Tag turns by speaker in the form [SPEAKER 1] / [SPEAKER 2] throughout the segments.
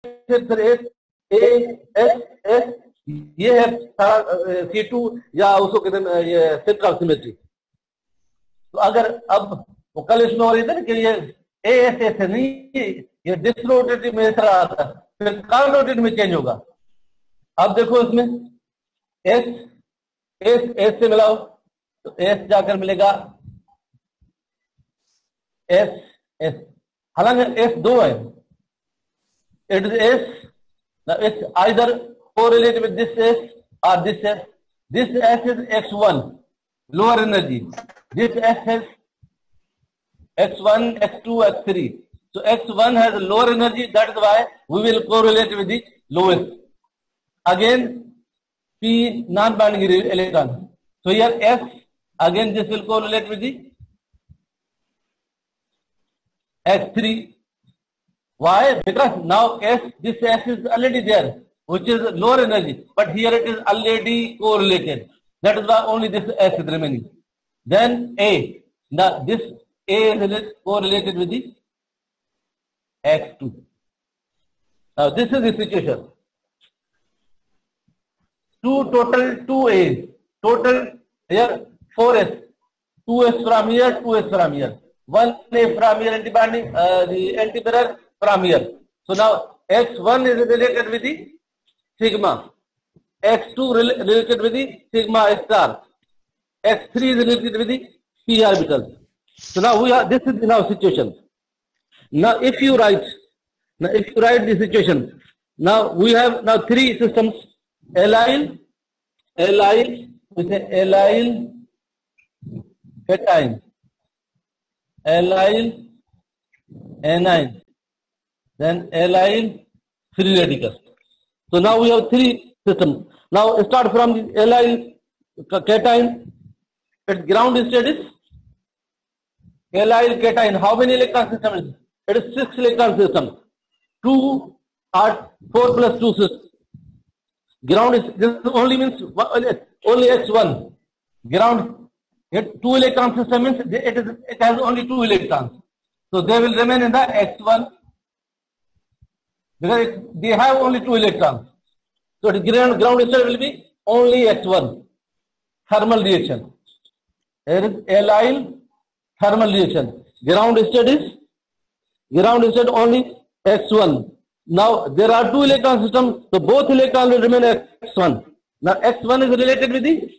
[SPEAKER 1] फिर S A S S, ये है C2 या उसको कहते हैं ये सेंटर ऑफ सिमेट्री। तो अगर अब वो कल इसमें हो रही थी ना कि ये ए एस एस है, नहीं ये डिसरोटेटिव में इस तरह आता है, फिर कॉन्रोटेटिव में चेंज होगा। अब देखो इसमें एस एस एस से मिलाओ तो एस जाकर मिलेगा एस एस, हालांकि एस दो है, it is S, it's either correlate with this S or this S. This S is X1, lower energy. This S has X1, X2, X3. So X1 has lower energy, that is why we will correlate with the lowest. Again, P non-binding electron. So here S, again this will correlate with the X3. Why? Because now S, this S is already there, which is lower energy, but here it is already correlated. That is why only this S is remaining. Then A. Now this A is correlated with the X2. Now this is the situation. Two A's. Total here 4S. 2S from here, 2S from here. 1A from here anti-binding, the anti-mirror from here. So now X1 is related with the sigma, X2 related with the sigma star, X3 is related with the p orbital. So now we are, this is now situation. Now if you write the situation, now we have now three systems: allyl, we say allyl cation, allyl anion, then allyl free radicals. So now we have three systems. Now start from the allyl cation. Its ground state is allyl cation. How many electron system is it? It is 6 electron system. 2 or 4 plus 2 system. Ground is, this only means only X1. Ground, 2 electron system means it has only 2 electrons. So they will remain in the X1. Because they have only 2 electrons. So the ground state will be only X1. Thermal reaction. Here is allyl thermal reaction. Ground state only X1. Now there are 2 electron systems, so both electrons will remain X1. Now X1 is related with the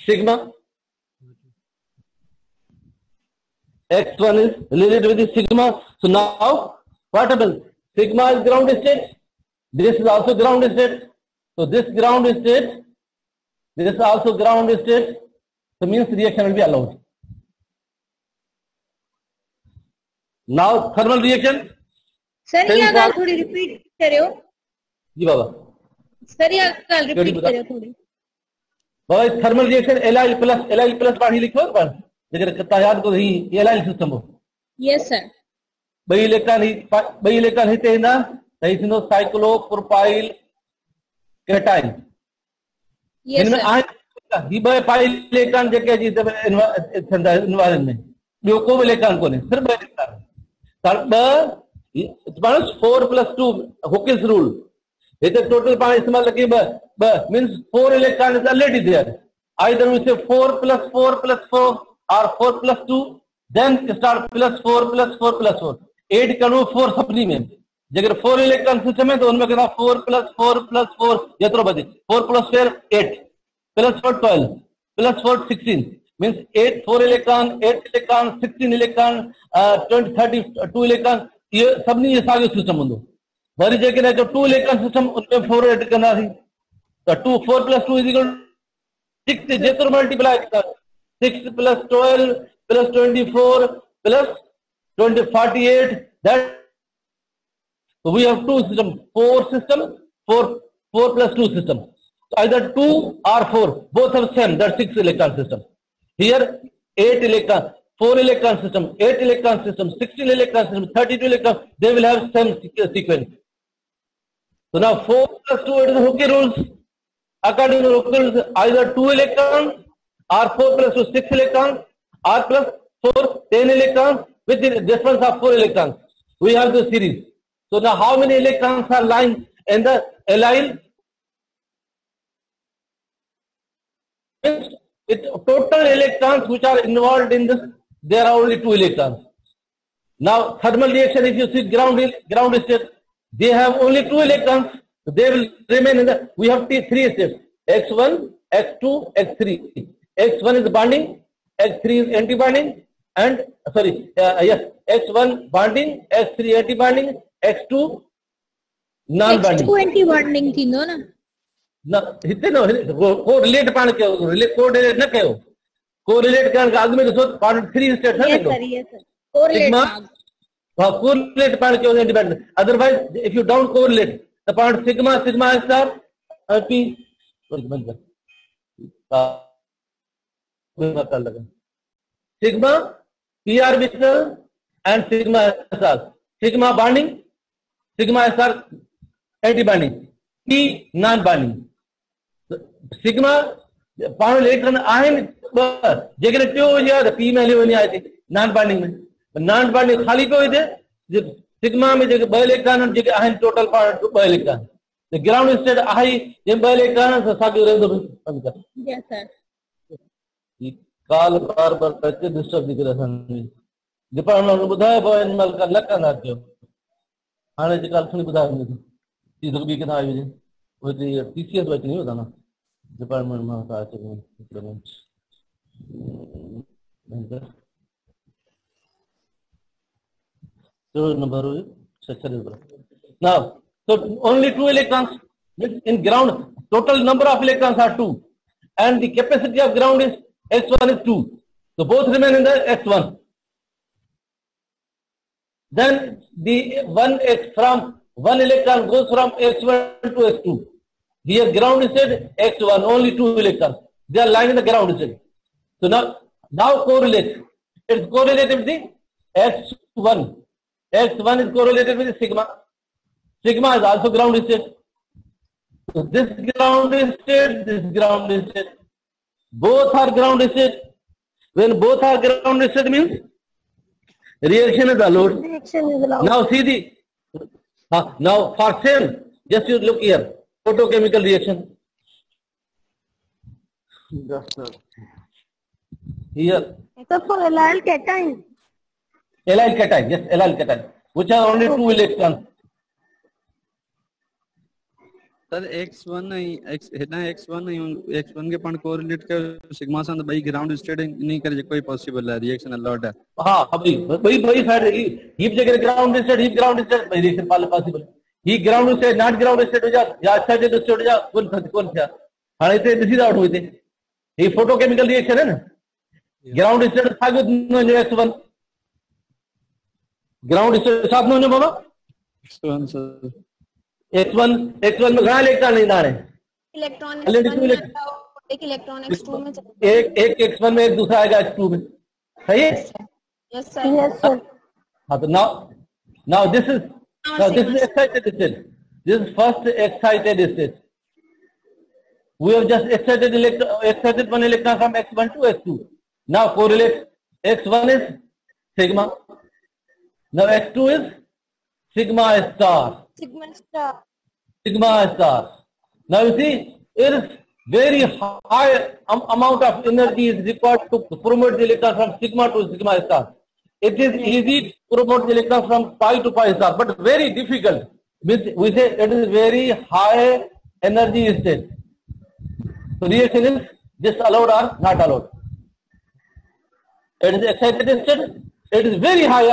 [SPEAKER 1] sigma. X1 is related with the sigma. So now what happens? Sigma is ground state. This is also ground state. So this ground state, this is also ground state. So means reaction will be allowed. Now thermal reaction.
[SPEAKER 2] Sir ये अगर थोड़ी repeat करो।
[SPEAKER 1] जी बाबा।
[SPEAKER 2] Sir ये अगर repeat करो थोड़ी।
[SPEAKER 1] बाबा thermal reaction allyl plus बाढ़ी लिखो पर लेकिन कितना याद को नहीं एलाइल सिस्टम हो।
[SPEAKER 2] Yes sir.
[SPEAKER 1] बई इलेक्ट्रॉन हिते ना तई सिनो साइक्लो प्रोपाइल कैटाइन।
[SPEAKER 2] यस
[SPEAKER 1] इनमें आए ही बे पाइल इलेक्ट्रॉन जेके जी एनवायरनमेंट में बियो को इलेक्ट्रॉन कोने सिर्फ बे इलेक्ट्रॉन। तर it means 4 plus 2 Hawkins rule. It is total power इस्तेमाल लगी means 4 electron is already there. Either we say 4 plus 4 plus 4 or 4 plus 2, then start plus 4 plus 4 plus 4. 8 करो 4 सपनी में जगह 4 इलेक्ट्रॉन सिस्टम है तो उनमें कहना 4 plus 4 plus 4 ये तो बचे 4 plus 4 8 plus 4 12 plus 4 16 means 8 4 electron 8 electron 16 electron 20 32 electron ये सबनी ये सागे सिस्टम होंदो वरी जेके ने जो 2 इलेक्ट्रॉन सिस्टम उनमें 4 ऐड करना थी तो 2 4 plus 2 is equal to 6 जेतर multiply कर 6 plus 12 plus 24 plus 20 48 that so we have 2 system 4 plus 2 system so either 2 or 4 both have same that 6 electron system here 8 electron 4 electron system, 8 electron system, 16 electron system, 32 electron, they will have same sequence. So now 4 plus 2 it is Hooke rules. According to Hooke rules, either 2 electron or 4 plus 2 6 electrons or plus 4 10 electrons with the difference of 4 electrons. We have the series. So now how many electrons are lying in the allyl? Total electrons which are involved in this, there are only 2 electrons. Now thermal reaction, if you see ground state, they have only 2 electrons. So they will remain in the, we have 3 states, X1, X2, X3. X1 is bonding, X3 is anti-bonding, and X1 bonding, X3 anti-bonding, X2 non-bonding.
[SPEAKER 2] X2 anti-bonding थींदो ना?
[SPEAKER 1] ना हिते न correlate पाण कयो, correlate न कयो, correlate करण खां अॻु में ॾिसो पाण 3 स्टेट है
[SPEAKER 2] Yes sir, yes sir. Correlate भाग.
[SPEAKER 1] कोरिलेट पाण कयो independent. Otherwise if you don't correlate the part sigma star p sigma p orbital and sigma star, sigma bonding, sigma star anti bonding, p non bonding. sigma पाण electron आहिनि जेकॾहिं टियों हुजे त p में हली वञे आहे नॉन बॉन्डिंग में, नॉन बॉन्डिंग ख़ाली पियो हुजे सिग्मा में जेके 2 इलेक्ट्रॉन जेके आहिनि टोटल पाण 2 इलेक्ट्रॉन, त ग्राउंड स्टेट आहे जे 2 इलेक्ट्रॉन सां साॻियो रहंदो बंदि कर.
[SPEAKER 2] Yes sir.
[SPEAKER 1] काल बार बार करके डिस्टर्ब थी करे असांजी डिपार्टमेंट ॿुधाए पियो इन महिल न कंदा कयो. हाणे जेका असांखे ॿुधायो थी ॿी किथां आई हुजे उहे TCS अची नहीं होता ना डिपार्टमेंट मां का अचे number section. Now, so only 2 electrons in ground. Total number of electrons are 2, and the capacity of ground is X1 is 2. So both remain in the X1. Then the one electron goes from X1 to X2. Here ground state X1, only 2 electrons. They are lying in the ground state. So now correlate. It's correlated with the X1. X1 is correlated with sigma. Sigma is also ground state. So this ground state, both are ground state. When both are ground state means reaction is allowed. Now see the, now for same, just you look here, photochemical reaction. Here.
[SPEAKER 2] Except for allyl cation.
[SPEAKER 1] Allyl cation, yes, allyl cation, which are only 2 electrons.
[SPEAKER 3] Sir x1 के पाण correlate कर sigma सां भाई ground state नहीं करे कोई possible है reaction allot है.
[SPEAKER 1] हां भाई साइड हीप जगह ग्राउंड स्टेट भाई reaction possible. He ground state not ground state हो जा या एक्साइटेड स्टेट हो जा कौन क्या हाणे इते ॾिसी था वठो. इते ही फोटोकेमिकल रिएक्शन है ना. ग्राउंड स्टेट साॻियो थींदो x1 ग्राउंड स्टेट साथ में बाबा
[SPEAKER 3] x1 सर
[SPEAKER 1] x1 में घणा इलेक्ट्रॉन ईंदा हाणे
[SPEAKER 2] इलेक्ट्रॉन एक इलेक्ट्रॉन x2 में
[SPEAKER 1] एक x1 में एक दूसरा आएगा x2 में. सही है.
[SPEAKER 2] Yes sir.
[SPEAKER 1] हाँ तो now this is excited state. This is first excited state. We have just excited one electron from x1 to x2. Now correlate. x1 is sigma. Now x2 is sigma star. Now you see, it is very high amount of energy is required to promote the electron from sigma to sigma star. It is easy to promote the electron from pi to pi star, but very difficult. We say it is very high energy state. So reaction is just allowed or not allowed. It is excited state. It is very high.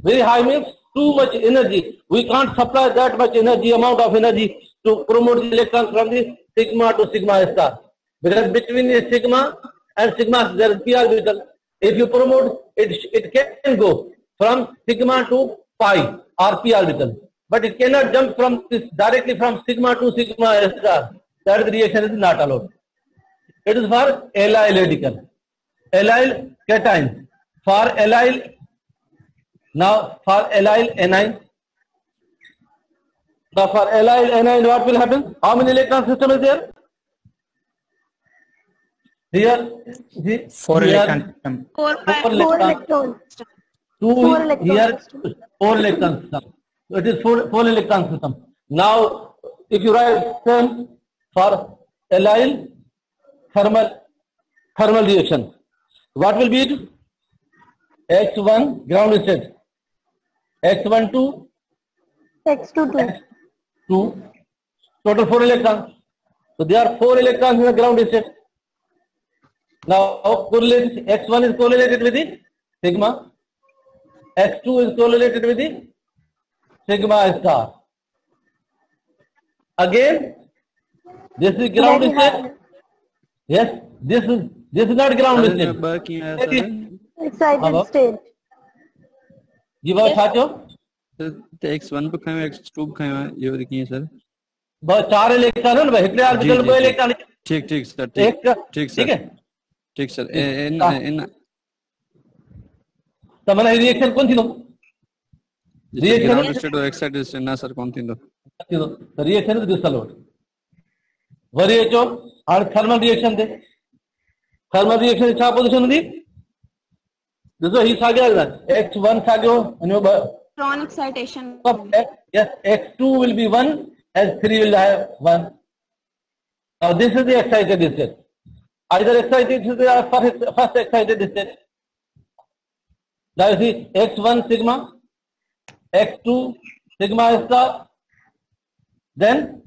[SPEAKER 1] Very high means too much energy. We can't supply that much energy, amount of energy to promote the electrons from the sigma to sigma star. Because between the sigma and sigma there is p orbital. If you promote it can go from sigma to pi or p orbital, but it cannot jump from this directly from sigma to sigma star. That reaction is not allowed. It is for allyl radical, allyl cation. For allyl, now for allyl anion. Now for allyl anion, what will happen? How many electron system is there? Here,
[SPEAKER 3] 4 electron.
[SPEAKER 2] 4 electrons.
[SPEAKER 1] 2 here, 4 electron system. It is four electron system. Now, if you write same for allyl thermal reaction, what will be it? X1 ground state, X12,
[SPEAKER 2] X22.
[SPEAKER 1] X2, total 4 electrons. So there are 4 electrons in the ground state. Now correlated, X1 is correlated with the sigma, X2 is correlated with the sigma star. Again, this is ground state. Yes, this is not ground state.
[SPEAKER 2] Excited state.
[SPEAKER 1] जी बात साचो
[SPEAKER 3] तो X1 पे खाएं X2 पे खाएं ये देखिए sir
[SPEAKER 1] बस 4 इलेक्ट्रॉन है ना हिकड़े ऑर्बिटल में इलेक्ट्रॉन
[SPEAKER 3] ठीक सर ठीक है ठीक सर इन
[SPEAKER 1] तमने रिएक्शन कौन थी नो रिएक्शन
[SPEAKER 3] स्टेट और एक्साइटेशन ना सर कौन थी नो
[SPEAKER 1] रिएक्शन इज डिसॉल्व्ड वरिएचो और थर्मल रिएक्शन थे थर्मल रिएक्शन छा पोजीशन हुंदी देखो ही सागयो X1 सागयो अने
[SPEAKER 2] Electron excitation.
[SPEAKER 1] yes X2 will be 1 S3 will have 1. Now this is the excited state. Either excited state or first excited state. Now you see X1 sigma, X2 sigma star, then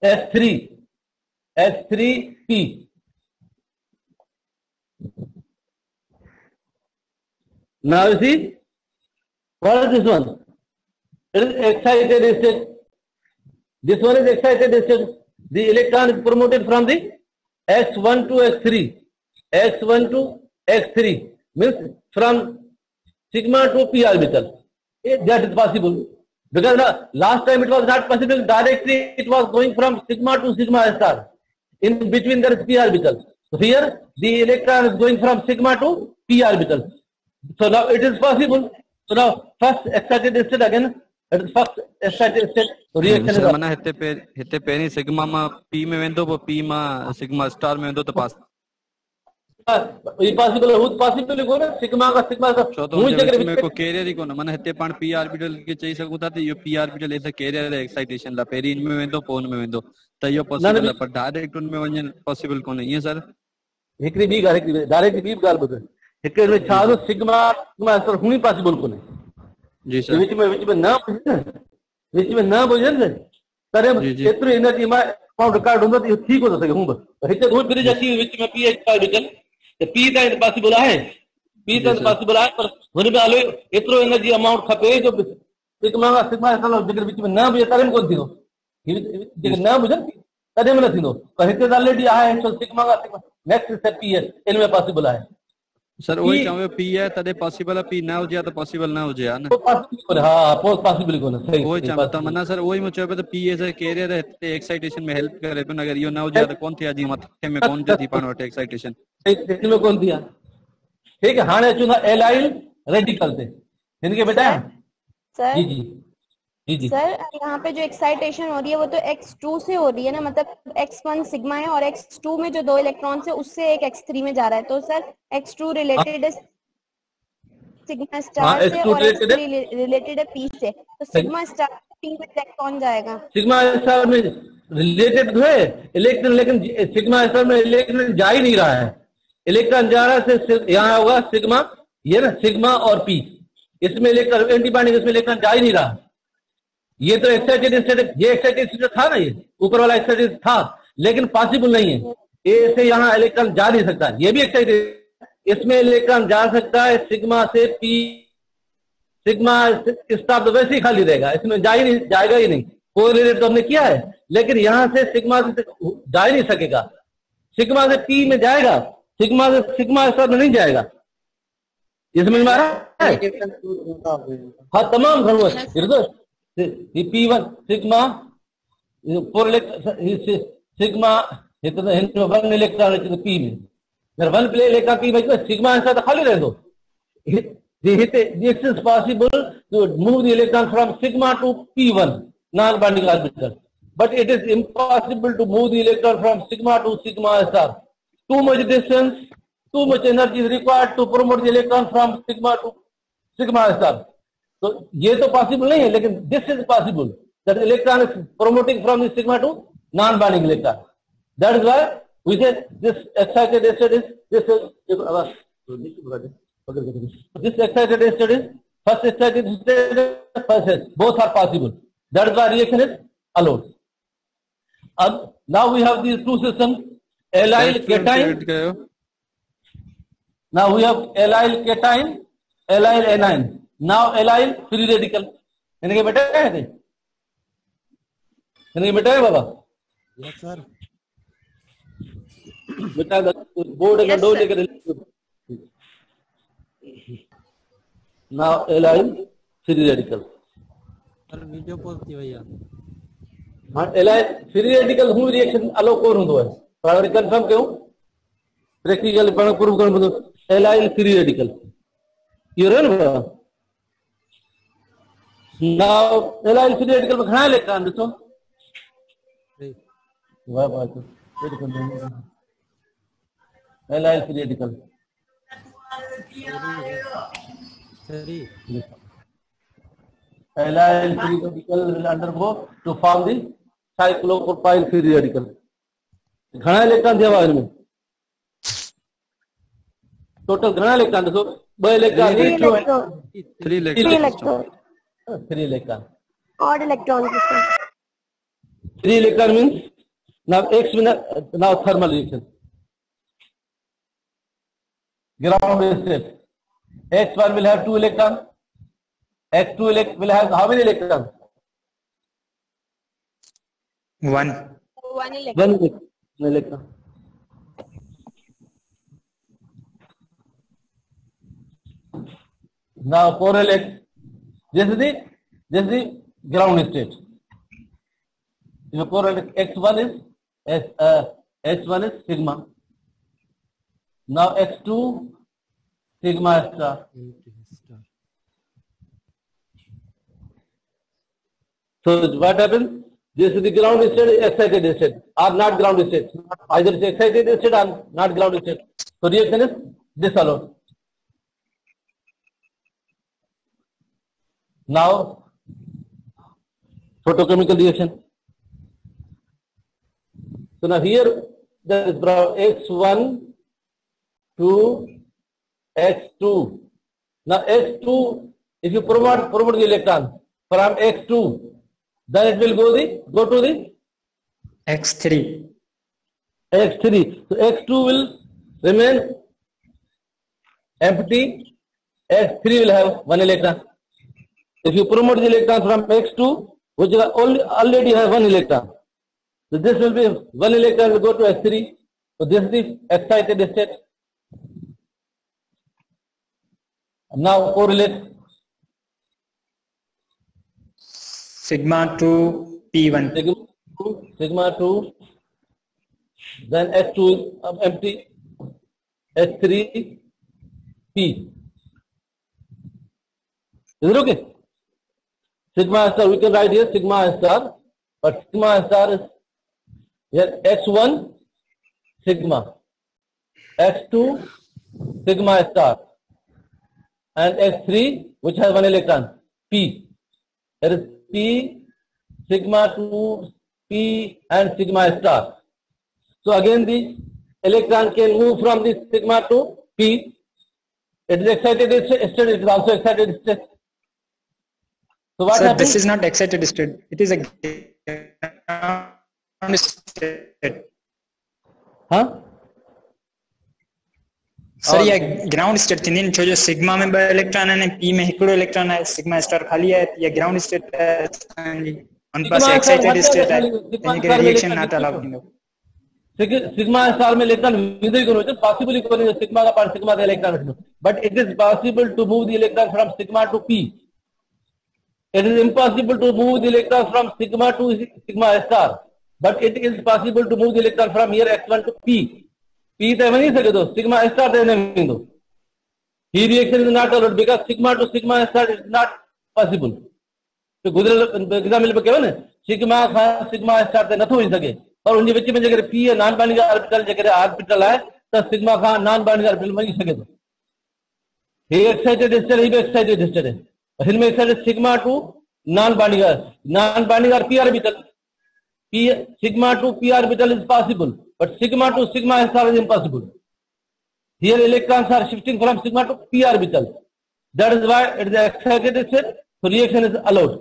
[SPEAKER 1] S3 P. Now you see what is this one? It is excited state. This one is excited state. The electron is promoted from the S1 to S3. S1 to S3 means from sigma to p orbital. That is possible. Because last time it was not possible. Directly it was going from sigma to sigma star. In between there is p orbital. So here the electron is going from sigma to p orbital. So now it is possible. So now first excited state again. It is first excited state. So reaction is
[SPEAKER 3] मना हिते पहिरीं sigma मां P में वेंदो पोइ P मां sigma star में वेंदो त पास
[SPEAKER 1] ये पॉसिबल है उस पॉसिबल को ना सिग्मा का
[SPEAKER 3] छो तो विच में को कैरियर ही कोन मना हिते पाण पी ऑर्बिटल के चई सघूं था त इहो P orbital is carrier excitation ला पहिरीं इन में वेंदो पोइ उन में वेंदो त इहो पॉसिबल है पर डायरेक्ट उन में वञण पॉसिबल कोन ईअं सर
[SPEAKER 1] हिकड़ी ॿी ॻाल्हि डायरेक्ट ॿी ॻाल्हि ॿुध हिकड़े में छा जो सिग्मा असर हुई possible cone
[SPEAKER 3] ji sir
[SPEAKER 1] which में न बुझन तरे एतिरो एनर्जी मां अकाउंट रिकॉर्ड हूंदो त इहो थी कोन सके हूं हिते कोई ब्रिज अची विच में पी ऑर्बिटल त पी ताईं पॉसिबल आहे पी ताईं पॉसिबल आहे पर हुन में हलो एतिरो एनर्जी अमाउंट खपे जो सिग्मा असर जेकर विच में न बुझे तरे में कोन थींदो जेकर न बुझन तॾहिं में न थींदो पर हिते त ऑलरेडी आहे सिग्मा नेक्स्ट स्टेप पी है इन में पॉसिबल आहे
[SPEAKER 3] सर वही चाहे पी है तदे पॉसिबल है पी ना हो जाए तो पॉसिबल ना हो जाए ना
[SPEAKER 1] हां पॉसिबल कोन सही
[SPEAKER 3] वही चाहे तो मना सर वही मुझे पे तो पी है सर कैरियर है एक्साइटेशन में हेल्प करे तो अगर यो ना हो जाए तो कौन थी जी मथे में कौन थी पाण वटे एक्साइटेशन
[SPEAKER 1] में कौन थी ठीक है हाने चुना एलाइल रेडिकल थे इनके बेटा
[SPEAKER 2] सर
[SPEAKER 1] जी जी जी जी
[SPEAKER 2] सर यहाँ पे जो एक्साइटेशन हो रही है वो तो X2 से हो रही है ना मतलब X1 सिग्मा है और X2 में जो 2 इलेक्ट्रॉन है उससे एक X3 में जा रहा है तो सर X2 रिलेटेड है सिग्मा स्टार से और X3 रिलेटेड है P से तो सिग्मा स्टार P में इलेक्ट्रॉन जाएगा
[SPEAKER 1] सिग्मा स्टार में रिलेटेड है इलेक्ट्रॉन लेकिन सिग्मा स्टार में इलेक्ट्रॉन जा ही नहीं रहा है इलेक्ट्रॉन जा रहा है यहाँ होगा सिग्मा ये ना सिग्मा और P इसमें इलेक्ट्रॉन एंटी बॉन्डिंग इसमें इलेक्ट्रॉन जा ही नहीं रहा ये तो एक्साइटेड स्टेट ये एक्साइटेड स्टेट था ना ये ऊपर वाला एक्साइटेड था लेकिन पॉसिबल नहीं है ए से यहाँ इलेक्ट्रॉन जा नहीं सकता ये भी एक्साइटेड इसमें इलेक्ट्रॉन जा सकता है सिग्मा से पी सिग्मा स्टार तो वैसे ही खाली रहेगा इसमें जाएगा ही नहीं कोरिलेट तो हमने किया है लेकिन यहाँ से सिग्मा से जा ही नहीं सकेगा सिग्मा से पी में जाएगा सिग्मा से सिग्मा स्टार में नहीं जाएगा इसमें हमारा हाँ तमाम घणो P1 sigma sigma इतना 1 इलेक्ट्रॉन है P में अगर 1 इलेक्ट्रॉन P में सिग्मा आंसर तो खाली रह दो this is possible to move the electron from sigma to P1 non-bonding orbital but it is impossible to move the electron from sigma to sigma star too much distance too much energy is required to promote the electron from sigma to sigma star तो ये तो possible नहीं है, लेकिन this is possible that electron is promoting from this sigma to non binding electron. That is why we say this excited state is this excited state is first excited state, first state, both are possible. That is why reaction is allowed. Now we have these two systems, allyl cation. Now we have allyl cation, allyl anion. Now allyl free radical. इनके बेटा है थे, इनके बेटा है बाबा.
[SPEAKER 4] Yes sir.
[SPEAKER 1] बेटा board का dough लेकर. Now allyl free radical.
[SPEAKER 4] Sir video pause थी भैया.
[SPEAKER 1] हाँ allyl free radical हूँ रिएक्शन अलो कौन होता है? पर कंफर्म क्यों? प्रैक्टिकल पर प्रूव करने पर allyl free radical. ये रहे ना? Now allyl free radical में खाना लेकर आने तो. वाह वाह तो allyl free radical. Allyl free radical will undergo to form the cyclopropyl free radical. घना इलेक्ट्रॉन दिया हुआ इनमें. टोटल घना इलेक्ट्रॉन देखो. 2 electron
[SPEAKER 3] 3 electron.
[SPEAKER 1] 3 electron.
[SPEAKER 2] odd electron system.
[SPEAKER 1] 3 electron means now X now thermal reaction. Ground state. X1 will have 2 electrons. X2 will have how many electrons?
[SPEAKER 4] 1.
[SPEAKER 2] 1 electron.
[SPEAKER 1] 1 electron. Now correlate. This is the ground state. If correlate X1 is H1 is sigma. Now X2 sigma star. So what happens? This is the ground state, excited state, or not ground state. Either it's excited state or not ground state. So reaction is disallowed. Now photochemical reaction. So now here there is X1 to X2. Now X2, if you promote the electron from X2, then it will go to the
[SPEAKER 4] X3.
[SPEAKER 1] X3. So X2 will remain empty. X3 will have 1 electron. If you promote the electron from X2, which already have 1 electron, so this will be 1 electron will go to X3. So this is the excited state. Now correlate.
[SPEAKER 4] Sigma 2 P1.
[SPEAKER 1] Sigma 2, then H2 is empty, H3 P. Is it okay? Sigma star, we can write here sigma star, but sigma star is here X1 sigma, X2 sigma star, and X3 which has 1 electron P. There is P, sigma 2, P and sigma star. So again the electron can move from this sigma to P. It is excited state, it is also excited state. So what
[SPEAKER 4] Sir,
[SPEAKER 1] happens?
[SPEAKER 4] this is not excited state. It is a ground state.
[SPEAKER 1] Huh?
[SPEAKER 4] Sir ये ground state थी छो जो sigma में 2 electron है P में हिकिड़ो electron है sigma star खाली है ये ग्राउंड स्टेट है उन पास एक्साइटेड स्टेट है इनके रिएक्शन ना अलाउ थींदो
[SPEAKER 1] सिग्मा स्टार में इलेक्ट्रॉन विदई कोन होचे पॉसिबल कोन सिग्मा का पार्ट सिग्मा का इलेक्ट्रॉन रखनो but it is possible to move the electron from sigma to P it is impossible to move the electron from sigma to sigma star but it is possible to move the electron from here x1 to p P तो वही सके तो sigma star देने में दो ही reaction is not allowed because sigma to sigma star is not possible तो गुजरल एग्जांपल पे कहो ना सिग्मा का सिग्मा स्टार ते नथो हो सके और उनके बीच में जगह P है नॉन बाइंडिंग ऑर्बिटल जगह ऑर्बिटल है तो सिग्मा का नॉन बाइंडिंग ऑर्बिटल बन सके तो ही एक्साइटेड स्टेट ही एक्साइटेड स्टेट है हिनमें sigma to non binding R P orbital. Sigma to p orbital is possible, but sigma to sigma star is impossible. Here electrons are shifting from sigma to p orbital. That is why it is excited state, so reaction is allowed.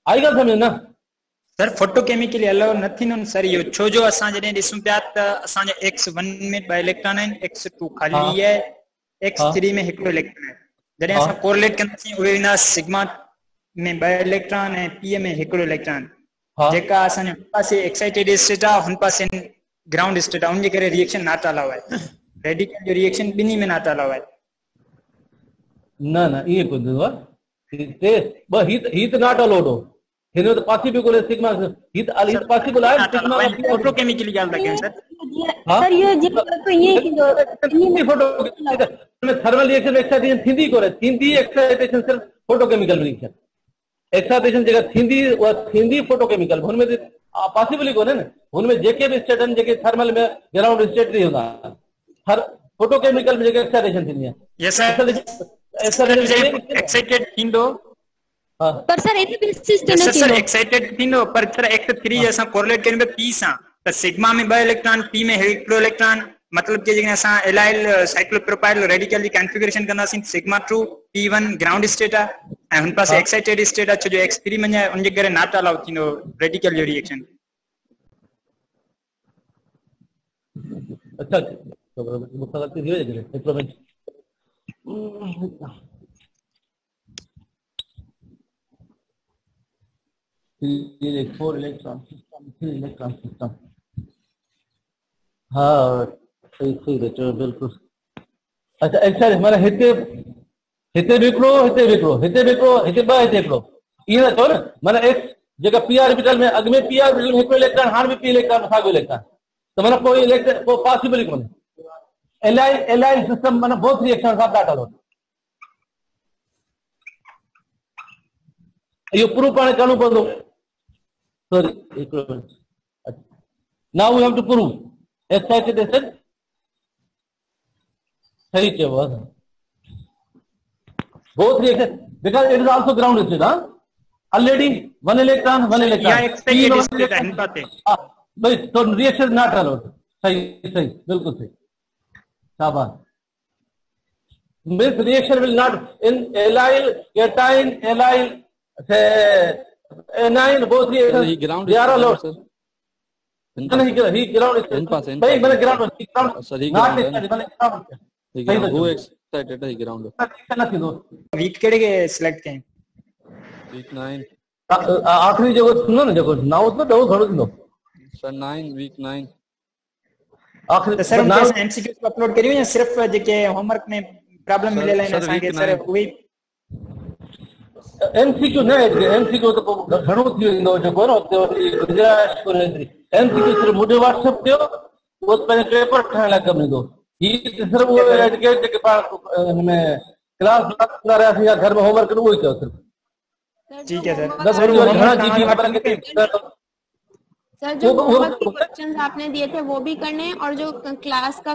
[SPEAKER 1] आएगा समझ ना?
[SPEAKER 4] Sir photochemically allow नथी न sir यो छो जो असां जॾहिं ॾिसूं पिया त असांजो x1 में 2 इलेक्ट्रॉन आहिनि, x2 खाली है, x3 में हिकिड़ो इलेक्ट्रॉन है. जॾहिं असां कोरिलेट कंदासीं उहे वेंदा सिग्मा में 2 इलेक्ट्रॉन ऐं p में हिकिड़ो इलेक्ट्रॉन. जेका असांजे पासे एक्साइटेड स्टेट आहे हुन पासे ग्राउंड स्टेट आहे, उनजे करे रिएक्शन नॉट अलाउ आहे. रेडिकल जो रिएक्शन ॿिन्ही में नॉट अलाउ आहे.
[SPEAKER 1] न इहे कोन थींदो आहे. ही त नॉट अलाउड हो. हिन में त पॉसिबल कोन्हे सिग्मा. ही त पॉसिबल आहे. सिग्मा
[SPEAKER 4] फोटोकेमिकली ॻाल्हि था कयूं सर.
[SPEAKER 2] सर ये तो ये
[SPEAKER 1] थर्मल रिएक्शन एक्साइटेशन थींदी कोन्हे. थींदी एक्साइटेशन सिर्फ फोटोकेमिकल रिएक्शन. एक्साइटेशन जेका थींदी उहा थींदी फोटोकेमिकल. हुनमें पॉसिबल ई कोन्हे न. हुनमें जेके बि स्टेट आहिनि जेके थर्मल में ग्राउंड स्टेट ई हूंदा आहिनि, हर फोटोकेमिकल में जेके एक्साइटेशन थींदी आहे.
[SPEAKER 4] एक्साइटेड थींदो
[SPEAKER 2] पर सर एनी बेसिस ते न
[SPEAKER 4] सर एक्साइटेड थींदो, पर सर x3 असां कोरिलेट कयूं p सां त सिग्मा में 2 इलेक्ट्रॉन, p में हिकिड़ो इलेक्ट्रॉन. मतलब कि जेकॾहिं असां एलाइल साइक्लोप्रोपाइल रेडिकल जी कॉन्फ़िगरेशन कंदासीं sigma two p1 ground state आहे ऐं हुन पासे एक्साइटेड स्टेट आहे, छो जो x3 में उनजे करे नॉट अलाउ थींदो रेडिकल जो रिएक्शन.
[SPEAKER 1] अच्छा तो मुखा गलती थी वई जे एतिरो में ये 4 इलेक्ट्रॉन सिस्टम 3 इलेक्ट्रॉन सिस्टम. हाँ सही बेचो बिल्कुल. अच्छा एक्चुअली माना हिते हिकिड़ो हिते ॿ हिते हिकिड़ो ईअं नथो न. माना एक्स जेका पी ऑर्बिटल में अॻु में पी ऑर्बिटल में हिकिड़ो इलेक्ट्रॉन, हाणे बि पी इलेक्ट्रॉन, साॻियो इलेक्ट्रॉन, त माना कोई इलेक्ट्रॉन को पॉसिबल ई कोन्हे. एलाइन सिस्टम माना बोथ रिएक्शन सां ॾाढा लो. इहो प्रूफ पाण करणो पवंदो. सॉरी हिकिड़ो minute. Now we have to prove excited state. सही चयो आहे. both reaction because it is also ground state. Already one electron
[SPEAKER 4] yeah expected state है बातें.
[SPEAKER 1] भाई तो reaction not allowed. सही बिल्कुल सही. शाबाश. This reaction will not in allyl cation allyl anion both reactions they are allowed. नहीं he ground state. भाई मैंने ground not
[SPEAKER 3] who excited है ground.
[SPEAKER 4] वीक केड़े के सिलेक्ट करें.
[SPEAKER 3] वीक 9
[SPEAKER 1] आखिरी जगह सुनो ना जगह नाउ तो दो घणो थींदो
[SPEAKER 3] सर. 9 वीक 9
[SPEAKER 1] आखिरी
[SPEAKER 4] सर हम एमसीक्यू को अपलोड करियो या सिर्फ जेके होमवर्क में प्रॉब्लम मिलेला है असा के सर वही
[SPEAKER 1] एमसीक्यू न एमसीक्यू तो घणो थी वेंदो जको न गुजारिश करे. एमसीक्यू सिर्फ मुझे व्हाट्सएप कयो वो पे पेपर ठाण ला कम दो. ये सिर्फ वो एजुकेट के पास में क्लास ना रहा या घर में होमवर्क वो ही करो सिर्फ.
[SPEAKER 4] ठीक है सर.
[SPEAKER 1] 10 मिनट घणा जीबी खबर के
[SPEAKER 2] सर जो होमवर्क के क्वेश्चंस आपने दिए थे वो भी करने हैं और जो क्लास का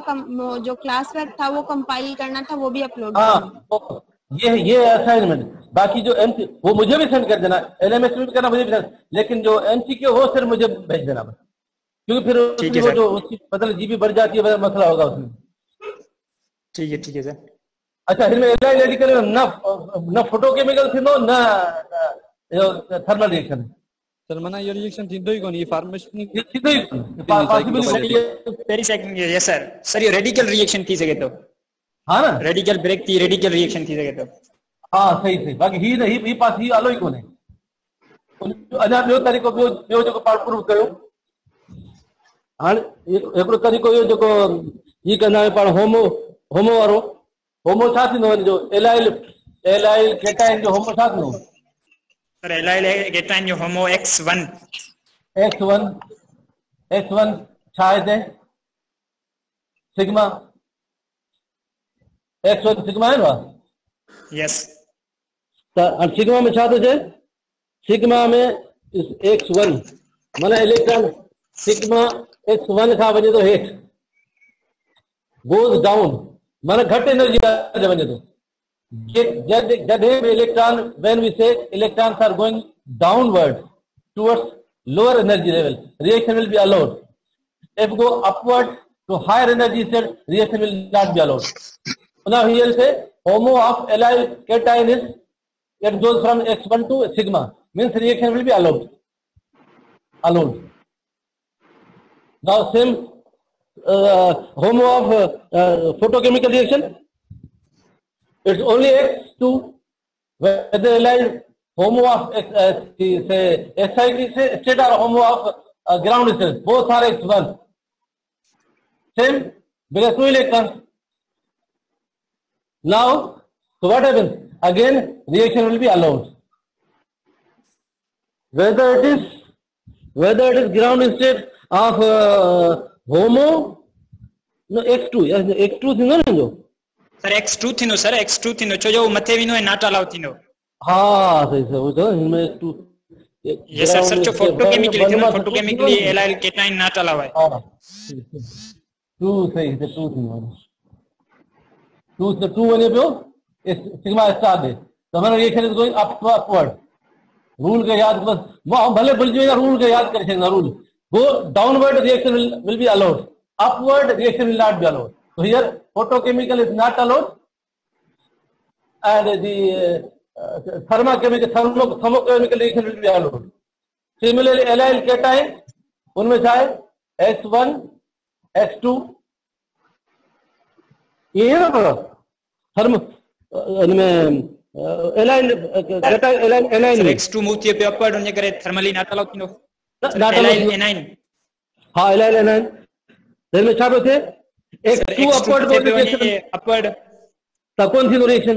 [SPEAKER 2] जो क्लास वर्क था वो कंपाइल करना था वो भी अपलोड.
[SPEAKER 1] हाँ ये असाइनमेंट. बाकी जो एमसी वो मुझे भी सेंड कर देना. एलएमएस में भी करना मुझे भी सेंड, लेकिन जो एमसीक्यू वो सिर्फ मुझे भेज देना बस, क्योंकि फिर वो जो उसकी मतलब जीबी बढ़ जाती है मसला होगा उसमें.
[SPEAKER 4] ठीक है सर.
[SPEAKER 1] अच्छा हिनमें एलाइल रेडिकल न फोटोकेमिकल थींदो न थर्मल रिएक्शन.
[SPEAKER 3] सर माना ये रिएक्शन थींदो ही कोन. ये फॉर्मेशन
[SPEAKER 1] थींदो ही possible.
[SPEAKER 4] Pericyclic yes sir. Sir ये रेडिकल रिएक्शन थी सके तो.
[SPEAKER 1] हां ना
[SPEAKER 4] रेडिकल ब्रेक थी रेडिकल रिएक्शन थी सके तो. हां
[SPEAKER 1] सही बाकी ही पास ही आलो ही कोने. अञा ॿियो तरीक़ो ॿियो जेको पाण प्रूव कयो. हाणे हिकिड़ो तरीक़ो इहो जेको ही कंदा आहियूं पाण होमो वारो. होमो छा थींदो जो एलाइल केटाइन जो होमो छा थींदो.
[SPEAKER 4] सर एलाइल केटाइन जो होमो x1
[SPEAKER 1] छा आहे ते सिग्मा x1 सिग्मा है ना.
[SPEAKER 4] यस.
[SPEAKER 1] तो सिग्मा में छा तो है. सिग्मा में x1 माना इलेक्ट्रॉन सिग्मा x1 का वजे तो हेठ goes down माना घट एनर्जी वजे तो electron, when we say electrons are going downward towards lower energy level, reaction will be allowed. If go upward to higher energy state, reaction will not be allowed. Now here say HOMO of allyl cation is, it goes from X1 to sigma, means reaction will be allowed. Now same HOMO of photochemical reaction, it's only X2. Whether allyl HOMO of say excited state or HOMO of ground state, both are X1. Same, because 2 electrons. Now, so what happens? Again, reaction will be allowed. Whether it is ground state of HOMO, no X2, X2 थींदो न जो
[SPEAKER 4] sir X2 थींदो sir X2 थींदो छो जो मथे विनो नाट allow थींदो।
[SPEAKER 1] हाँ सही सही वो तो इनमें X2
[SPEAKER 4] ये सर जो फोटोकेमिकली थींदो फोटोकेमिकली एलाइल केटाइन नाट अलाउ है।
[SPEAKER 1] हाँ 2 सही है 2 थींदो 2 से 2 वने पियो सिग्मा स्टार दे तो हमारा reaction is going up to upward. Rule के याद बस वो हम भले भूल जाएगा रूल के याद कर छेंगे rule go downward reaction will be allowed, upward reaction will not be allowed. So here photochemical is not allowed and the thermochemical reaction will be allowed. Similarly allyl cation उनमें चाहे X1 X2 ये है ना therm इनमें allyl
[SPEAKER 4] X2 move थिए पे upward उनजे करे थर्मली नाट अलाउ थींदो। allyl anion
[SPEAKER 1] हाँ allyl anion देर में छा पे थे X2 अपवर्ड रिएक्शन
[SPEAKER 4] अपवर्ड
[SPEAKER 1] तब कौन सी रिएक्शन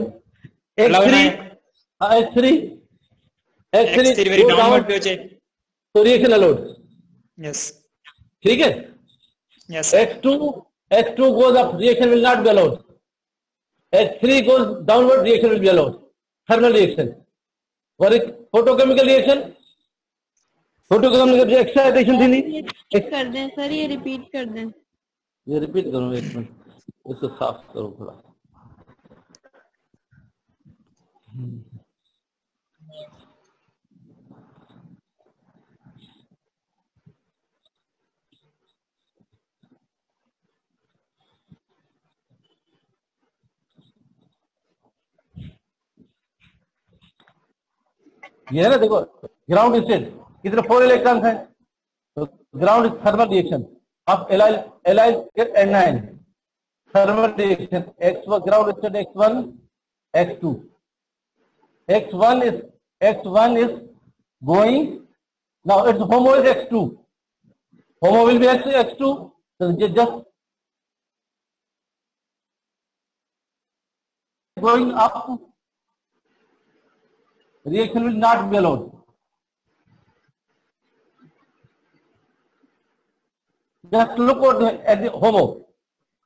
[SPEAKER 1] X3 हाँ X3
[SPEAKER 4] वेरी डाउनवर्ड पे होचे
[SPEAKER 1] तो रिएक्शन अलाउड।
[SPEAKER 4] यस
[SPEAKER 1] ठीक है
[SPEAKER 4] yes
[SPEAKER 1] X2 goes up, reaction will not be allowed. X3 goes downward, reaction will be allowed. Thermal reaction. What is photochemical reaction? Photochemical excitation थी नहीं
[SPEAKER 2] कर दें सर ये रिपीट कर दें।
[SPEAKER 1] ये रिपीट करो एक मिनट इसको साफ करो थोड़ा। ये है ना देखो ग्राउंड स्टेट कितने 4 इलेक्ट्रॉन्स हैं तो ground thermal reaction of allyl anion thermal reaction x1 ground state x1 x2 x1 is going now its HOMO is x2 HOMO will be x2 so just going up reaction will not be allowed. Just look at the HOMO.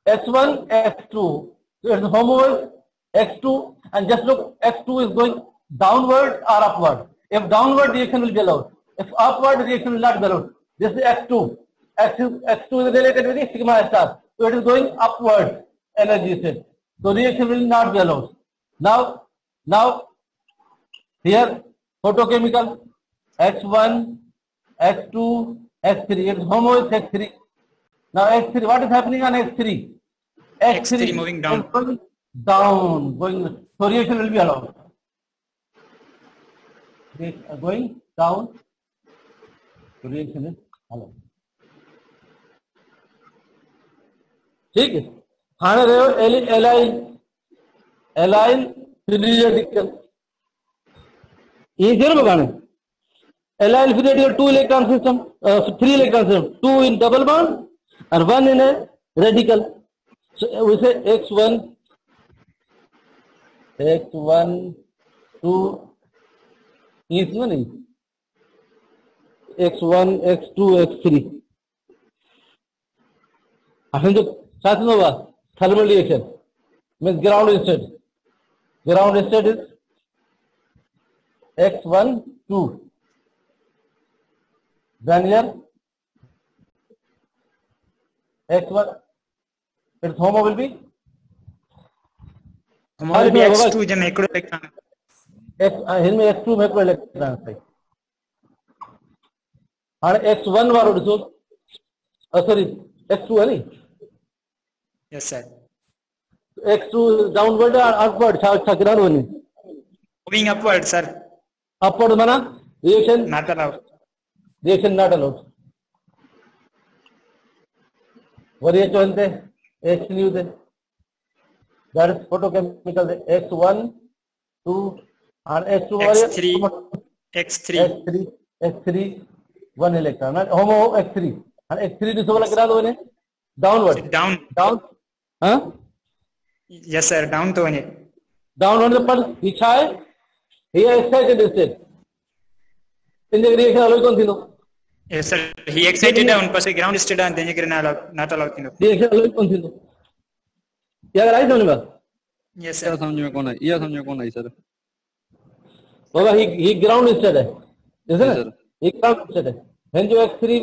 [SPEAKER 1] X1, X2. So its HOMO is X2 and just look X2 is going downward or upward. If downward reaction will be allowed. If upward reaction will not be allowed. This is X2. X2 is related with the sigma star. So it is going upward energy state. So reaction will not be allowed. Now here photochemical X1, X2, X3. Its HOMO is X3. Now X3, what is happening on X3?
[SPEAKER 4] X3 moving down.
[SPEAKER 1] Going so reaction will be allowed. Going down, so reaction is allowed. ठीक है खाने रहे allyl free radical ये जरूर बताना allyl free radical 2 electron system 3 electron system 2 in double bond and 1 in a radical. So we say X1 2 इसमें नहीं X1 X2 X3 असल जो साथ में हुआ thermal reaction means ground state is X1 2 then here X1 its HOMO will be
[SPEAKER 4] mole be x2 जंहिंमें हिकिड़ो electron
[SPEAKER 1] हिन में x2 में हिकिड़ो इलेक्ट्रॉन सही। हाणे x1 वारो ॾिसो, सॉरी x2 है नी,
[SPEAKER 4] यस सर
[SPEAKER 1] x2 डाउनवर्ड और अपवर्ड, छा किरानो वञे?
[SPEAKER 4] मूविंग अपवर्ड सर,
[SPEAKER 1] अपवर्ड माना reaction
[SPEAKER 4] not allowed.
[SPEAKER 1] Not allowed. Worry अचो हिन ते H3 ते, दैट इज फोटोकेमिकल x1 2 और x2 x3 1 इलेक्ट्रॉन होमो x3 और x3 ॾिसो भला किरानो वञे? डाउनवर्ड डाउन हां
[SPEAKER 4] यस सर डाउन तो वञे,
[SPEAKER 1] डाउन वञे पर ही छा आहे? ही एक्साइटेड स्टेट, इन रिएक्शन अलो कोन थींदो।
[SPEAKER 4] यस सर ही एक्साइटेड है, उन पासे ग्राउंड स्टेट आहे, तंहिंजे करे नॉट अलाउड थींदो।
[SPEAKER 1] रिएक्शन अलो कोन थींदो। या अगर आई समझ में?
[SPEAKER 4] यस
[SPEAKER 3] इहा
[SPEAKER 4] सर
[SPEAKER 3] समझ में कोन आई, इहा समझ में कोन आई सर।
[SPEAKER 1] बाबा ही ग्राउंड स्टेट है, ॾिस न,
[SPEAKER 3] सर
[SPEAKER 1] ही ग्राउंड स्टेट है। हिन जो x3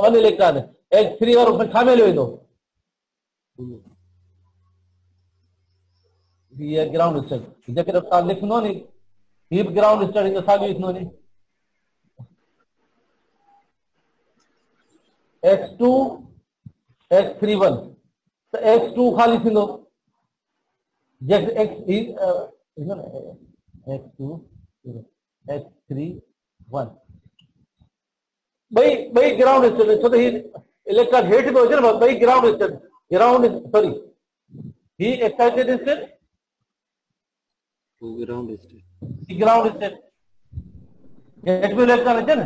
[SPEAKER 1] 1 इलेक्ट्रॉन है, x3 वारो छा में हलियो वेंदो? ये ग्राउंड स्टेट, जेकर तव्हां लिखंदो नी ही ग्राउंड स्टेट, हिन साॻियो लिखंदो नी x2 x3 1 तो x2 खाली थींदो, जैसे x2 x3 1 ॿई ग्राउंड स्टेट, छो त ही इलेक्ट्रॉन हेठि पियो अचे न, ॿई ग्राउंड स्टेट, सॉरी ही एक्साइटेड स्टेट, ग्राउंड स्टेट हेठि पियो इलेक्ट्रॉन अचे न,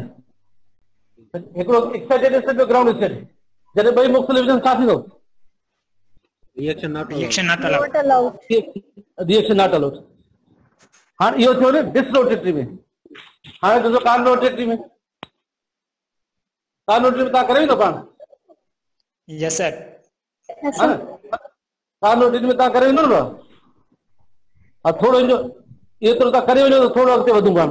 [SPEAKER 1] हिकिड़ो एक्साइटेड स्टेट ॿियो ग्राउंड स्टेट, जॾहिं ॿई मुख़्तलिफ़ हुजनि छा थींदो?
[SPEAKER 4] Reaction not
[SPEAKER 1] allowed. हाणे इहो थियो न डिसरोटेटरी में। हाणे ॾिसो कार्बोरेटरी में तव्हां करे वेंदो पाण?
[SPEAKER 4] यस सर
[SPEAKER 1] कार्बोरेटरी में तव्हां करे वेंदो न, हा थोरो इहो एतिरो तव्हां करे वञो त थोरो अॻिते वधूं पाण।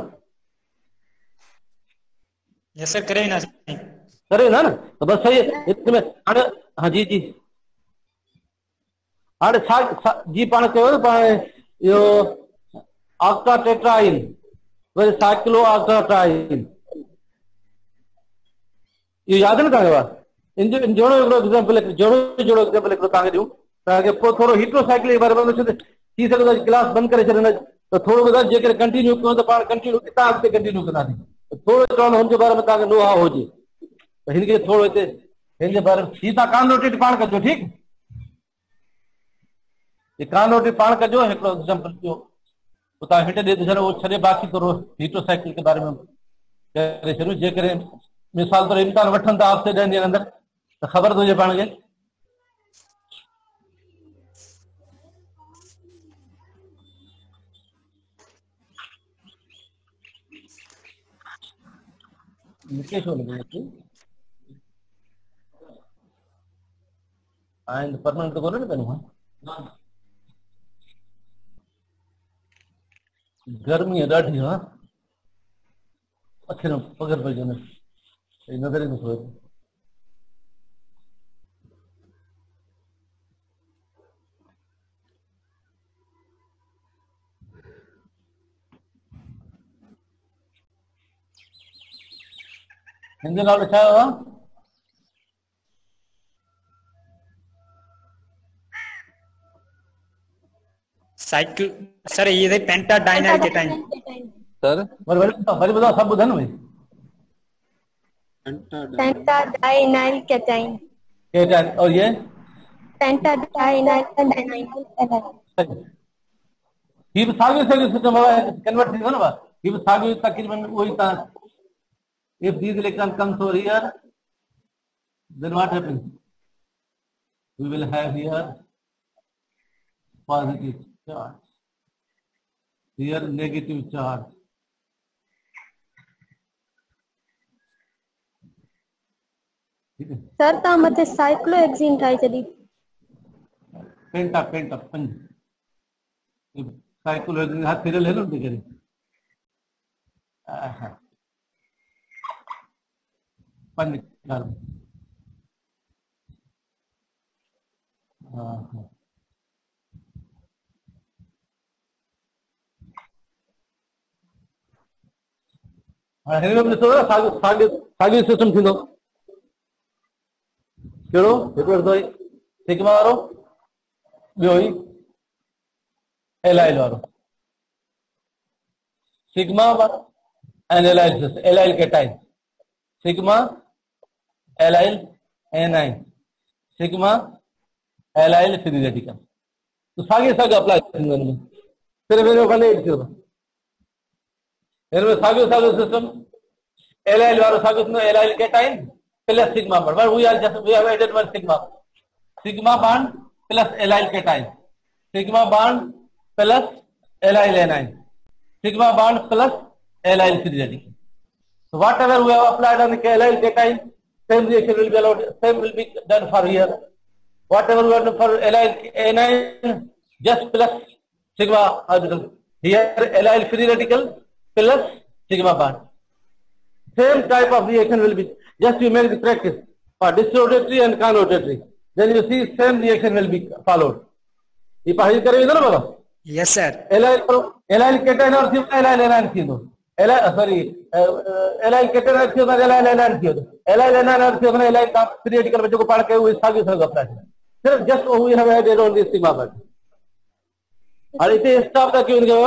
[SPEAKER 4] यस सर करे ना
[SPEAKER 1] करे ना न त बस सही है इसमें। हाणे हाँ जी जी हाणे जी पाण कयो न पाण इहो ऑक्टाटेट्राइन वरी साइक्लो ऑक्टाट्राइन, इहो यादि न तव्हांखे? इन जहिड़ो हिकिड़ो एग्जाम्पल तव्हांखे ॾियूं तव्हांखे पोइ थोरो हीट्रोसाइकिल जे बारे में थी सघे थो क्लास बंदि करे छॾींदा त थोरो ॿुधाए, जेकर कंटिन्यू कयूं त पाण कंटिन्यू किथां अॻिते कंटिन्यू कंदासीं। थोरो चवंदो हुनजे बारे में तव्हांखे नो हाउ हुजे त हिनखे थोरो हिते हिन जे बारे में ही तव्हां कान रोटेट पाण कजो, ठीकु? ये कान रोटेट पाण कजो। हिकिड़ो एग्जाम्पल ॾियो पोइ तव्हां हिट ॾे छॾो, उहो छॾे बाक़ी थोरो हीट्रोसाइकिल के बारे में करे छॾियो। जेकॾहिं मिसाल तौर इम्तिहान वठनि था हफ़्ते 10 ॾींहंनि अंदरि त ख़बर थो हुजे पाण खे। परमानेंट तो कोन्हे न पहिरियों गर्मी है ॾाढी। हाँ अखियुनि में पघर पइजी वञे, नज़र ई नथो अचे। हिन जो नालो छा आहे?
[SPEAKER 4] साइकिल सर ये पेंटाडाइनाइल केटाइन
[SPEAKER 3] सर
[SPEAKER 1] वरी ॿुधाओ, सभु ॿुधनि भई।
[SPEAKER 2] पेंटाडाइनाइल केटाइन
[SPEAKER 1] और ये
[SPEAKER 2] पेंटाडाइनाइल केटाइन
[SPEAKER 1] ही बि साॻियो सिस्टम कन्वर्ट थींदो न, ही बि साॻियो तक़रीबन उहो ई तव्हां। If these electrons comes over here, then what happens? We will have here positive charge, here negative charge.
[SPEAKER 2] Sir तव्हां मथे साइक्लोहेक्सीन ठाहे छॾी।
[SPEAKER 1] पेंटा पंज साइक्लोहेक्सीन हाथ सीरियल है ना उनके करे। पंज कार्बन। हाणे हिन में ॾिसो न साॻियो सिस्टम थींदो कहिड़ो हिकिड़ो ॾिसो सिग्मा वारो ॿियो ई एलाइल वारो sigma and allyl cation sigma allyl anion sigma allyl free radical तो साॻे अप्लाई थींदो हिन में सिर्फ़ हिन में खाली एड थियो हिन में साॻियो सिस्टम एलाइल वारो साॻियो थींदो allyl cation plus sigma bond we have added one sigma bond plus allyl cation sigma bond plus allyl anion sigma bond plus allyl free radical so whatever we have applied on the acyl cation same reaction will be allowed same will be done for here whatever we have done for acyl anion just plus sigma orbital here acyl free radical plus sigma bond same type of reaction will be just you make the practice for disrotatory and conrotatory then you see same reaction will be followed ये पढ़ाई करेंगे ना बाबा
[SPEAKER 4] yes sir
[SPEAKER 1] acyl cation और सिर्फ acyl anion थींदो sorry allyl cation अर्थ होता है allyl A9 थी एलाइल एनाइन अर्थ होता है एलाइल का फ्री रेडिकल बच्चों को पढ़ के वो सागी सर अपना सिर्फ just we have added on this sigma bond और इसे स्टाफ का क्यों इनके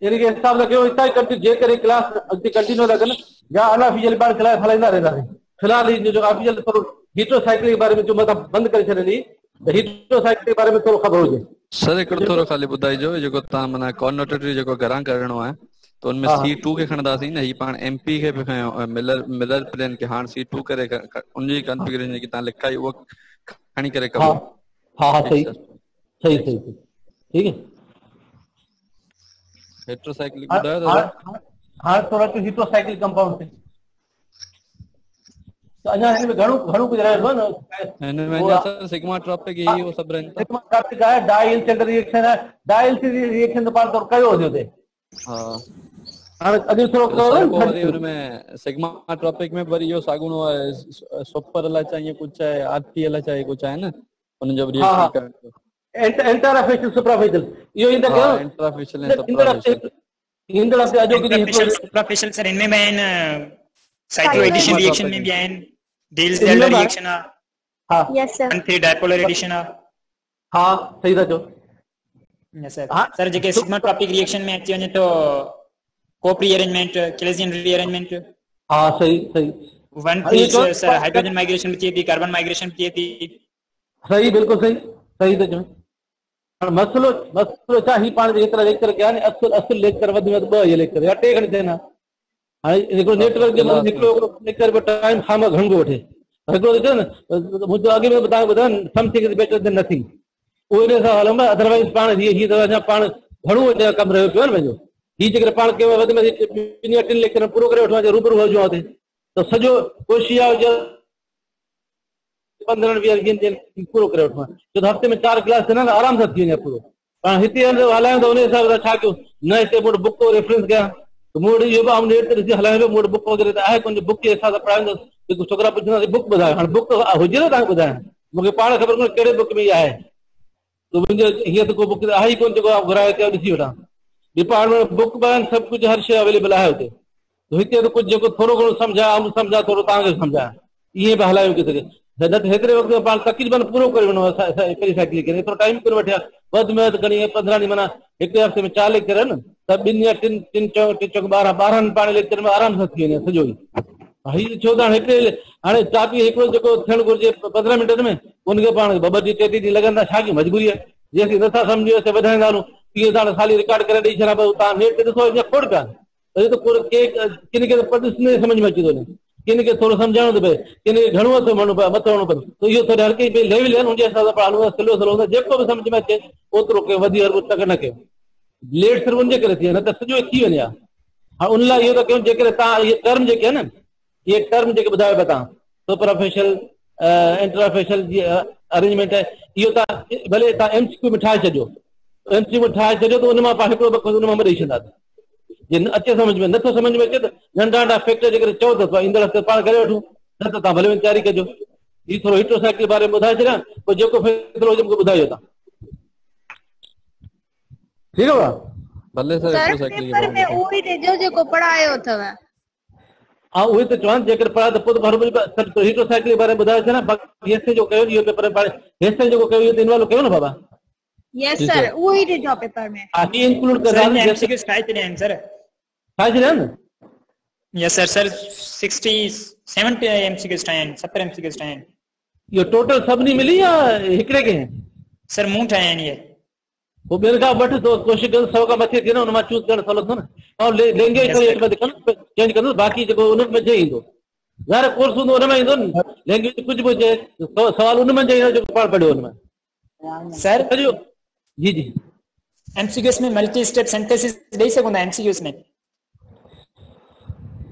[SPEAKER 1] यानी कि स्टाफ का क्यों इतना कंटिन्यू जे करे क्लास अगली कंटिन्यू रखना या अनऑफिशियल बार क्लास हलाइंदा रहंदा फिलहाल ही जो ऑफिशियल थोड़ो हीट्रोसाइकिल के बारे में जो मतलब बंद करे छॾी हीट्रोसाइकिल के बारे में थोड़ो खबर हुजे
[SPEAKER 3] सर एक थोड़ो खाली बुधाइजो जो ता मना कॉर्नोटेटरी जो घरां करणो है तो उनमें C2 के खणदासी न ही पाण MP के मिलर प्लेन के हां C2 करे उनजी कॉन्फ़िगरेशन की ता लिखाई वो खणी करे कबो
[SPEAKER 1] हां सही ठीक है
[SPEAKER 3] हेट्रोसाइक्लिक बुधायो तो
[SPEAKER 1] हां थोड़ा तो हेट्रोसाइक्लिक कंपाउंड थे तो अञा हिन में घणो कुछ रहियो न
[SPEAKER 3] हिन में अञा सर सिग्मा ट्रॉपिक ही वो सब रहन
[SPEAKER 1] सिग्मा ट्रॉपिक है डायल सेंटर रिएक्शन है डायल से रिएक्शन तो पार तो कयो हो थे
[SPEAKER 3] हां
[SPEAKER 1] हां अभी थोड़ो करो
[SPEAKER 3] उनमें सिग्मा ट्रॉपिक में वरी यो सागुनो सुपर ला चाहिए कुछ है आरटीएल चाहिए कुछ है ना उन जब रिएक्शन कर
[SPEAKER 1] इंटरफेशियल सुपरफेशियल यो in the
[SPEAKER 3] interfacial and superficial
[SPEAKER 1] अजो की
[SPEAKER 4] सुपरफेशियल सर इनमें में साइक्लो एडिशन रिएक्शन में भी है डेल्स डेल्टा रिएक्शन
[SPEAKER 1] हां
[SPEAKER 2] यस सर
[SPEAKER 4] फिर डायपोलर एडिशन
[SPEAKER 1] हां सही था जो
[SPEAKER 4] यस सर सर जेके सिग्मा ट्रॉपिक रिएक्शन में अची वने तो कोप रीअरेंजमेंट केलेजियन रीअरेंजमेंट
[SPEAKER 1] हां सही
[SPEAKER 4] 1 सर हाइड्रोजन माइग्रेशन भी थी कार्बन माइग्रेशन भी थी
[SPEAKER 1] सही बिल्कुल सही तो जो मसलो छा ही पाण जेतिरा लेक्चर कया ने असुल लेक्चर वध में 2 ये लेक्चर या 3 खणी देना हाणे हिकिड़ो नेटवर्क जे मतलब हिकिड़ो लेक्चर पे टाइम खाम घणो वठे हिकिड़ो ॾिसो न मुझे आगे में ॿुधायो something is better than nothing उहे सां हलूं अदरवाइज पाण ही तो अञा पाण घणो कम रहियो पियो न पंहिंजो ही जेकर पाण के वध में 2-3 लेक्चर पूरो करे वठो रूबरू हुजो आहे तो सॼो कोशिश आहे 15-20 दिन पूरो करे वठो छो तो हफ्ते में 4 क्लास ना आराम सां थी वञे पूरो पाण हिते हलायूं तो उन हिसाब सां छा कयूं न हिते मूं बुक रेफरेंस कयां तो मूं इहो बि आउं नेट ते ॾिसी हलायां पियो मूं बुक वग़ैरह आहे कोन बुक के हिसाब सां पढ़ाईंदुसि जेको छोकिरा पुछंदासीं बुक ॿुधायो हाणे बुक हुजे न तव्हांखे ॿुधायां मूंखे पाण ख़बर कोन्हे कहिड़े बुक में इहा आहे तो मुंहिंजो हीअ त को बुक आहे ई कोन जेको घुराए कयो ॾिसी वठां डिपार्टमेंट बुक बि आहिनि सभु कुझु हर शइ अवेलेबल आहे हुते तो हिते त कुझु जेको थोरो घणो सम्झां सम्झां थोरो तव्हांखे सम्झां ईअं बि हलायूं किथे न त हेतिरे वक़्त में पाण तक़रीबन पूरो करे वञो साइकिल खे एतिरो टाइम कोन वठिया वधि में वधि घणी 15 ॾींहं माना हिकु हफ़्ते में 4 लेक्चर आहिनि त 2 या 3 चौक 12 पाण लेक्चर में आराम सां थी वञे सॼो ई हीअ छो त हिकिड़े हाणे चापी हिकिड़ो जेको थियणु घुरिजे 15 मिंटनि में उनखे पाण 2 ॾींहं 3 ॾींहं लॻंदा छा की मजबूरी आहे जेसीं नथा सम्झो असां वधाईंदा हलूं तीअं साल खाली रिकॉर्ड करे ॾेई छॾां पोइ तव्हां नेट ते ॾिसो अञा खोड़ कान किन खे ॾिसण समझ में अची थो वञे किन खे थोरो सम्झाइणो थो पए किन खे घणो थो वञिणो पए मथो वञिणो पए त इहो थोरो हर कंहिं लेवल आहिनि उनजे हिसाब सां पढ़ाइणो स्लो हूंदो जेको बि सम्झ में अचे ओतिरो कयो वधी तक न कयो लेट सिर्फ़ु उनजे करे थी वञे न त सॼो थी वञे हा हाणे उन लाइ इहो था कयूं जेकॾहिं तव्हां इहे टर्म जेके आहे न इहे टर्म जेके ॿुधायो पिया तव्हां सुपरफेशियल इंटरफेशियल जी अरेंजमेंट आहे इहो तव्हां भले तव्हां MCQ में ठाहे छॾियो MCQ में ठाहे छॾियो त उन मां पाण हिकिड़ो ॿ उन मां ॾेई छॾंदासीं जे अचे समझ में नथो समझ में अचे त नंढा नंढा फैक्टर जेकॾहिं चओ त ईंदड़ हफ़्ते पाण करे वठूं न त तव्हां भले में तयारी कजो हीउ थोरो हिट्रोसाइकिल जे बारे में ॿुधाए छॾियां पोइ जेको फ़ैसिलो हुजे मूंखे ॿुधाइजो तव्हां ठीकु आहे
[SPEAKER 3] भले सर
[SPEAKER 2] पेपर में उहो ई ॾिजो जेको पढ़ायो अथव
[SPEAKER 1] उहे त चवां जेकर पढ़ा त पोइ बराबरि हीट्रोसाइकिल जे बारे में ॿुधायो न बाक़ी हेस्टन जो कयो इहो पेपर पाण हेस्टन जेको कयो इहो त इन्वॉल्व कयो न बाबा
[SPEAKER 2] यस सर वो ही ॾिठो पेपर में
[SPEAKER 1] आगे इंक्लूड कर
[SPEAKER 4] सर एमसीक्यूज ठाहे छॾिया आहिनि सर यस सर 70 एमसीक्यूज ठाहिया आहिनि 70 एमसीक्यूज ठाहिया आहिनि
[SPEAKER 1] इहो टोटल सभिनी मिली या हिकिड़े खे
[SPEAKER 4] सर मूं ठाहिया आहिनि इहे
[SPEAKER 1] वो ॿियनि खां वठि तो कोशिशि कयो 100 खां मथे थिए न हुन मां चूज़ करणु सवलो थो न ऐं लैंग्वेज चेंज कंदो बाक़ी जेको उन में जे ईंदो ज़ाहिर कोर्स हूंदो हुन में ईंदो न लैंग्वेज कुझु बि हुजे सवाल उन में जे ईंदो जेको पाण पढ़ियो हुन में
[SPEAKER 4] सर
[SPEAKER 1] जी जी
[SPEAKER 4] एमसीक्यूज में मल्टी स्टेप सिंथेसिस ॾेई सघंदा एमसीक्यूज में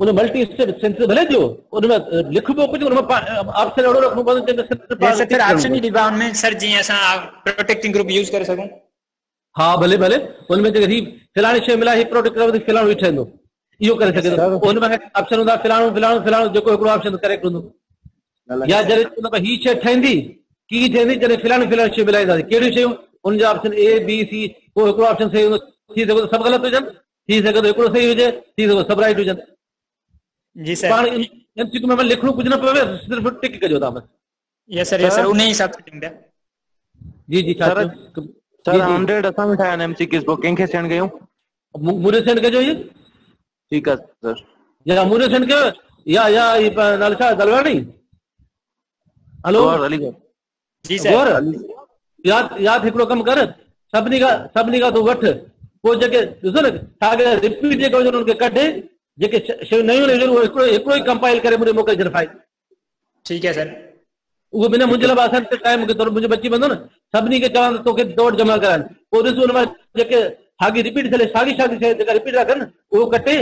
[SPEAKER 1] उन मल्टी स्टेप सिंथेसिस भले ॾियो उन में लिखबो कुझु उन में ऑप्शन अहिड़ो रखणो पवंदो
[SPEAKER 4] सर ऑप्शन ई ॾिबा उनमें सर जीअं असां प्रोटेक्टिंग ग्रुप यूज़ करे सघूं
[SPEAKER 1] हाँ भले भले उनमें जेके फिलाणी शइ मिलाए ही प्रोटेक्ट करे फिलाणो ई ठहंदो इहो करे सघे थो उन में ऑप्शन हूंदा फिलाणो फिलाणो फिलाणो जेको हिकिड़ो ऑप्शन करेक्ट हूंदो या जॾहिं उन में ही शइ ठहंदी की ठहंदी जॾहिं फिलाणी फिलाणी शइ मिलाईंदासीं कहिड़ियूं शयूं उन जा ऑप्शन ए बी सी को हिकिड़ो ऑप्शन सही हूंदो थी सघे थो सभु ग़लति हुजनि थी सघे थो हिकिड़ो सही हुजे थी सघे सभु राइट हुजनि
[SPEAKER 4] जी सर
[SPEAKER 1] पाण एमसीक्यू में लिखणो कुझु न पवे सिर्फ़ु टिक कजो था बस
[SPEAKER 4] यस सर उन हिसाब सां ॾींदा
[SPEAKER 1] जी जी
[SPEAKER 5] सर 100 असां बि ठाहिया आहिनि एमसीक्यूज पोइ कंहिंखे सेंड कयूं
[SPEAKER 1] मूंखे सेंड कजो इहे
[SPEAKER 5] ठीकु आहे सर
[SPEAKER 1] या मूंखे सेंड कयो या नालो छा दलवाणी हेलो
[SPEAKER 4] जी सर
[SPEAKER 1] यादि हिकिड़ो कमु कर सभिनी खां तूं वठि पोइ जेके ॾिसो न छा रिपीट जेके हुजनि उनखे कढे जेके शयूं नयूं हुजनि उहो हिकिड़ो ई कंपाइल करे मुंहिंजे मोकिले छॾ फाइल
[SPEAKER 4] ठीकु आहे सर
[SPEAKER 1] उहो बिना मुंहिंजे लाइ आसान टाइम मूंखे थोरो मुंहिंजो बची वेंदो न सभिनी खे चवां तोखे दौड़ जमा कराइनि पोइ ॾिस हुन मां जेके साॻी रिपीट थिए साॻी शइ जेका रिपीट था कनि उहो कटे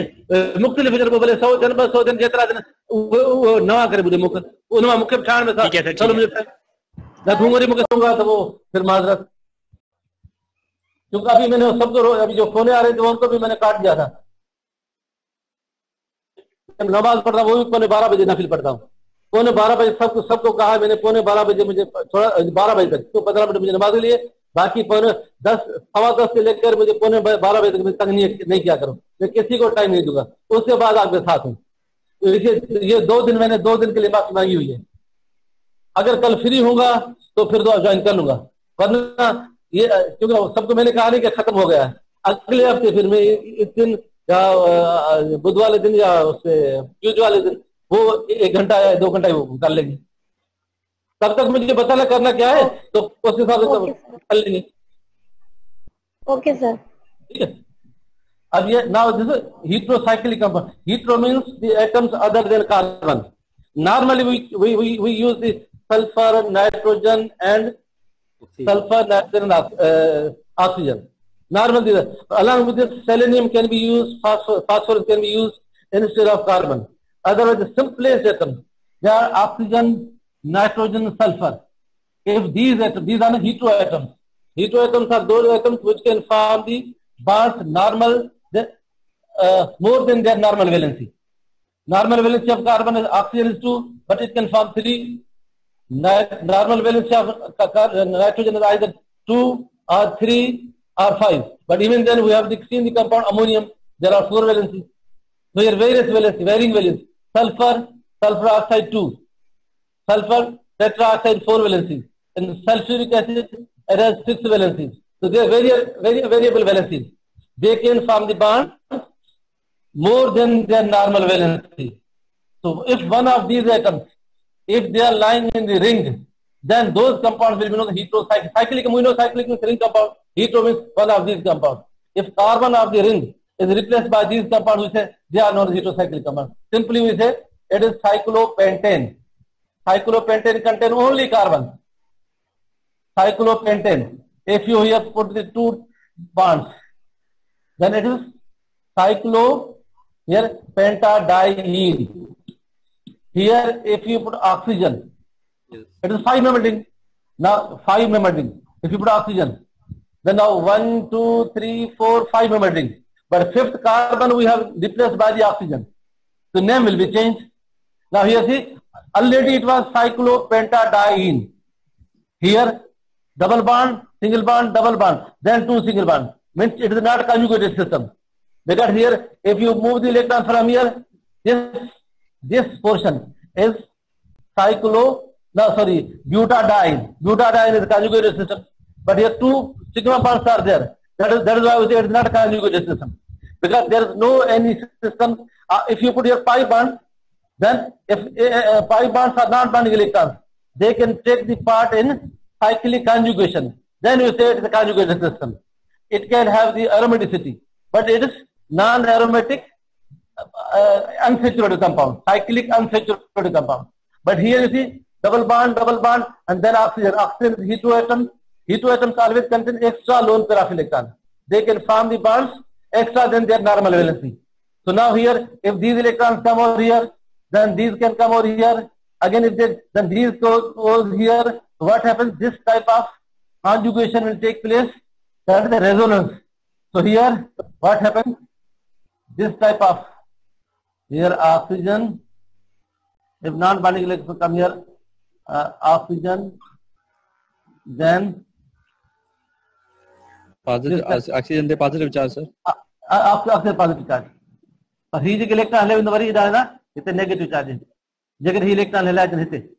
[SPEAKER 1] मुख़्तलिफ़ हुजनि पोइ भले 100 थियनि 200 थियनि जेतिरा थियनि उहो नवां करे मुंहिंजे मोकिल उन मां मूंखे बि ठाहिण में न तूं वरी मूंखे चऊंगा तो वो फिर माजरत क्योंकि अभी मैंने अभी जो खोने आ रहे थे उनको भी मैंने काट दिया था नमाज पढ़ता वो भी पौने 12 बजे नफिल पढ़ता हूँ पौने 12 बजे सबको कहा मैंने पौने 12 बजे मुझे थोड़ा 12 बजे तक तो 15 मिनट मुझे नमाज के लिए बाकी पौने 10 सवा 10 से लेकर मुझे पौने 12 बजे तक तंग नहीं किया करो मैं किसी को टाइम नहीं दूंगा उसके बाद आपके साथ हूँ ये 2 दिन मैंने 2 दिन के लिए माफी मांगी हुई है अगर कल फ्री होगा तो फिर दुआ ज्वाइन कर लूंगा वरना ये क्योंकि सबको मैंने कहा नहीं कि खत्म हो गया है अगले हफ्ते फिर मैं इस दिन या बुध वाले दिन या उससे ट्यूजडे वाले दिन वो 1 घंटा या 2 घंटा वो कर लेंगे तब तक मुझे बताना करना क्या है तो उस हिसाब से कर लेंगे
[SPEAKER 2] ओके सर
[SPEAKER 1] ठीक है अब ये now this heterocyclic compound hetero means the atoms other than carbon normally we use the sulfur nitrogen and sulfur nitrogen and oxygen normally along with this selenium can be used phosphorus can be used instead of carbon otherwise the simplest atoms they are oxygen nitrogen sulfur if these are the heteroatoms are those atoms which can form the bonds normal more than their normal valency. Normal valency of carbon is oxygen is 2, but it can form 3. Normal valency of nitrogen is either 2 or 3 or 5. But even then we have seen the compound ammonium, there are 4 valencies. So here various valency, varying valencies. Sulfur oxide 2. Sulfur tetraoxide 4 valencies. And sulfuric acid it has 6 valencies. So they are variable valencies. They can form the bond more than their normal valency. So if one of these atoms, if they are lying in the ring, then those compounds will be known as heterocyclic. Cyclic aminocyclic means ring compound. Hetero means one of these compounds. If carbon of the ring is replaced by these compounds, we say they are known as heterocyclic compounds. Simply we say it is cyclopentane. Cyclopentane contain only carbon. Cyclopentane. If you here put the 2 bonds, then it is here pentadiene. Here if you put oxygen, it is 5-member ring. Now 5-member ring. If you put oxygen, then now 1, 2, 3, 4, 5-member ring. But 5th carbon we have replaced by the oxygen. The name will be changed. Now here see, already it was cyclopentadiene. Here double bond, single bond, double bond, then 2 single bond. Means it is not conjugated system. Because here, if you move the electron from here, this this portion is butadiene. Butadiene is a conjugated system, but here two sigma bonds are there. That is why we say it is not a conjugated system, because there is no any system. If you put here pi bonds, then if pi bonds are non-bonding electrons, they can take the part in cyclic conjugation. Then you say it is a conjugated system. It can have the aromaticity, but it is non-aromatic unsaturated compound, cyclic unsaturated compound. But here you see double bond, and then oxygen. Oxygen is heteroatom. Heteroatoms always contain extra lone pair of electron. They can form the bonds extra than their normal valency. So now here, if these electrons come over here, then these can come over here. Again, if then these go over here. What happens? This type of conjugation will take place. That is the resonance. So here, what happens? This type of here oxygen. If non-bonding electrons come here, oxygen, then
[SPEAKER 3] positive oxygen the positive charge, sir.
[SPEAKER 1] Oxygen positive charge. But he electron have in the very idea, it's a negative charge. Jagger he electron have it.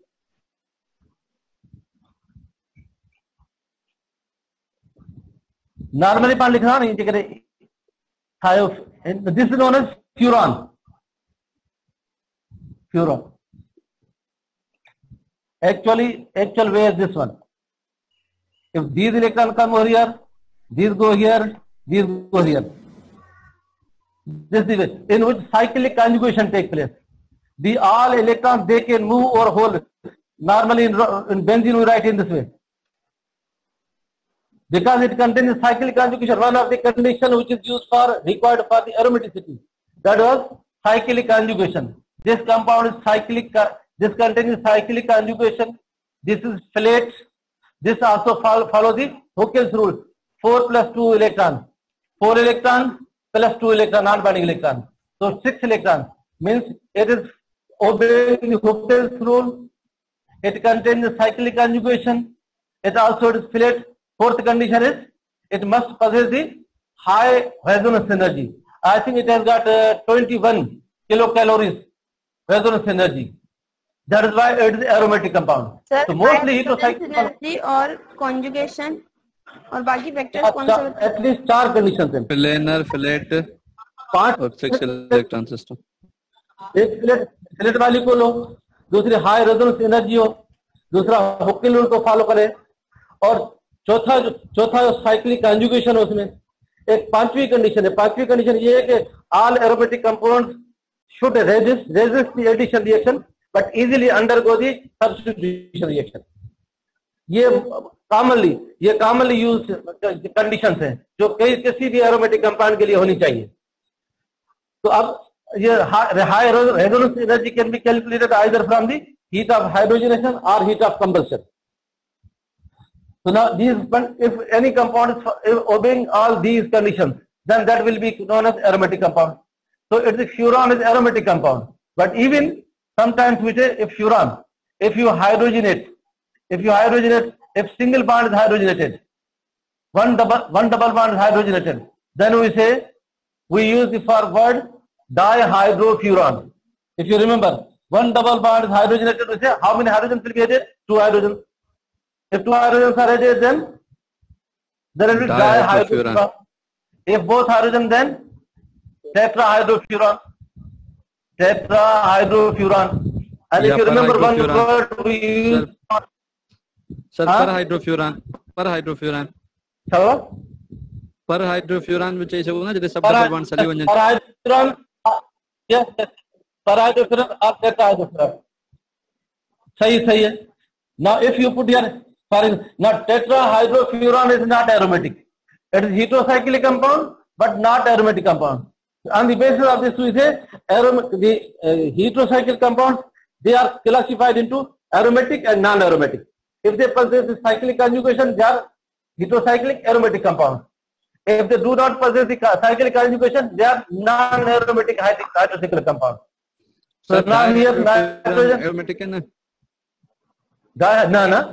[SPEAKER 1] Normally, pan लिखना नहीं जगह this is known as furan. Furan. Actual way is this one. If these electrons come over here, these go here, these go here. This is the way in which cyclic conjugation takes place. The all electrons they can move or hold. Normally in benzene we write in this way. Because it contains cyclic conjugation, one of the conditions which is used required for the aromaticity. That was cyclic conjugation. This compound is cyclic. This contains cyclic conjugation. This is phthalate. This also follows the Huckel's rule. 4 plus 2 electron. 4 electron plus 2 electron, non-bonding electron. So 6 electrons means it is obeying the Huckel's rule. It contains the cyclic conjugation. It also is phthalate. Fourth condition is it must possess the high resonance energy. I think it has got 21 kilocalories resonance energy. That is why it is aromatic compound.
[SPEAKER 2] Sir,
[SPEAKER 1] so mostly heterocyclic
[SPEAKER 2] energy or conjugation और बाकी vectors कौन से होते हैं?
[SPEAKER 1] At least 4 conditions हैं.
[SPEAKER 3] Planar, phthalate,
[SPEAKER 1] 5
[SPEAKER 3] और 6 electron system.
[SPEAKER 1] एक phthalate वाली को लो, दूसरी high resonance energy हो, दूसरा Huckel rule को follow करे, और चौथा जो cyclic conjugation हो उसमें एक पांचवी कंडीशन है. पांचवी कंडीशन ये है कि all aromatic compounds should resist the addition reaction but easily undergo the substitution reaction. ये commonly used conditions हैं जो किसी भी aromatic compound के लिए होनी चाहिए. तो अब ये high resonance energy can be calculated either from the heat of hydrogenation or heat of combustion. So now if any compound is obeying all these conditions, then that will be known as aromatic compound. So it's a furan is aromatic compound. But even sometimes we say if you hydrogenate, if single bond is hydrogenated, one double bond is hydrogenated, then we use the word dihydrofuran. If you remember, one double bond is hydrogenated, we say how many hydrogens will be added? 2 hydrogens. If 2 hydrogens are added, then there will be dihydrofuran. If both hydrogen, then tetrahydrofuran. And if you remember one word we use,
[SPEAKER 3] sir, perhydrofuran.
[SPEAKER 1] Hello?
[SPEAKER 3] Perhydrofuran which is ना जैसे सब double bond चली वंजन.
[SPEAKER 1] Perhydrofuran, yes, perhydrofuran or tetrahydrofuran. सही है. Now if you put here, now tetrahydrofuran is not aromatic. It is heterocyclic compound but not aromatic compound. On the basis of this, we say the heterocyclic compounds, they are classified into aromatic and non-aromatic. If they possess the cyclic conjugation, they are heterocyclic aromatic compounds. If they do not possess the cyclic conjugation, they are non-aromatic heterocyclic compounds. So now here nitrogen
[SPEAKER 3] aromatic है ना?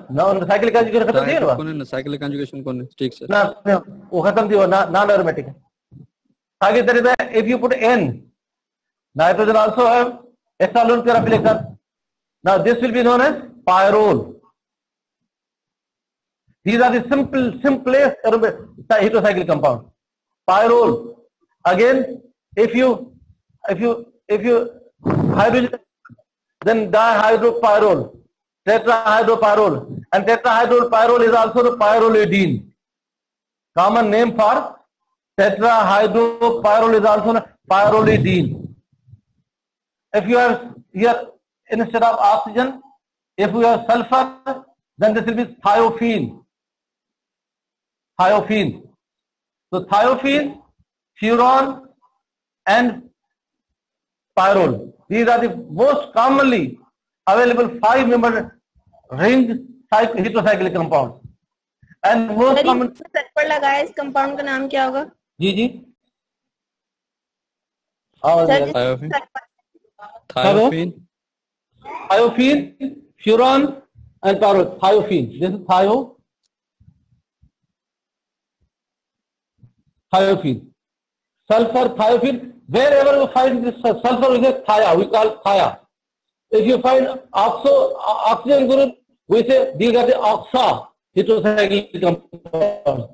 [SPEAKER 1] No, cyclic conjugation खत्म नहीं हुआ.
[SPEAKER 3] कौन है cyclic conjugation कौन है? ठीक सर.
[SPEAKER 1] ना वो खत्म नहीं हुआ, non-aromatic है. If you put N, nitrogen also have extra lone pair of electrons. Now this will be known as pyrrole. These are the simplest heterocyclic compounds. Pyrrole. Again, if you hydrogen, then dihydropyrrole, tetrahydropyrrole, and tetrahydropyrrole is also the pyrrolidine. Common name for tetrahydropyrrole is also pyrrolidine. If you have here instead of oxygen, if you have sulfur, then this will be thiophene. Thiophene. So thiophene, furan, and pyrrole. These are the most commonly available 5-member ring heterocyclic compounds. And most common.
[SPEAKER 2] पर लगाया इस compound का नाम क्या होगा?
[SPEAKER 1] जी जी.
[SPEAKER 3] Thiophene.
[SPEAKER 1] Thiophene, furan, and pyrrole. Thiophene. This is thiophene. Sulfur, thiophene. Wherever we find this sulfur, we say thia. We call thia. If you find oxygen group, we say these are the oxa heterocyclic compounds.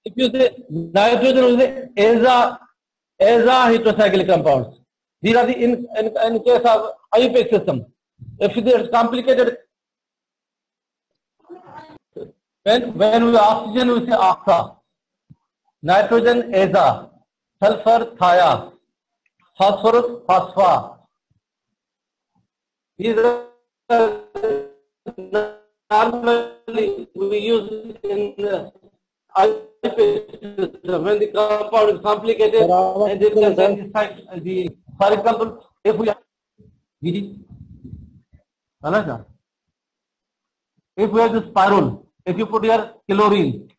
[SPEAKER 1] If you say nitrogen, we say aza heterocyclic compounds. These are the in case of IUPAC system. If it is complicated, when we oxygen, we say oxa. Nitrogen, aza. Sulfur, thia. Phosphorus, phosphor. These are normally we use in the IUPAC system when the compound is complicated and they can send the, for example, if we have this pyrrole, if you put here chlorine,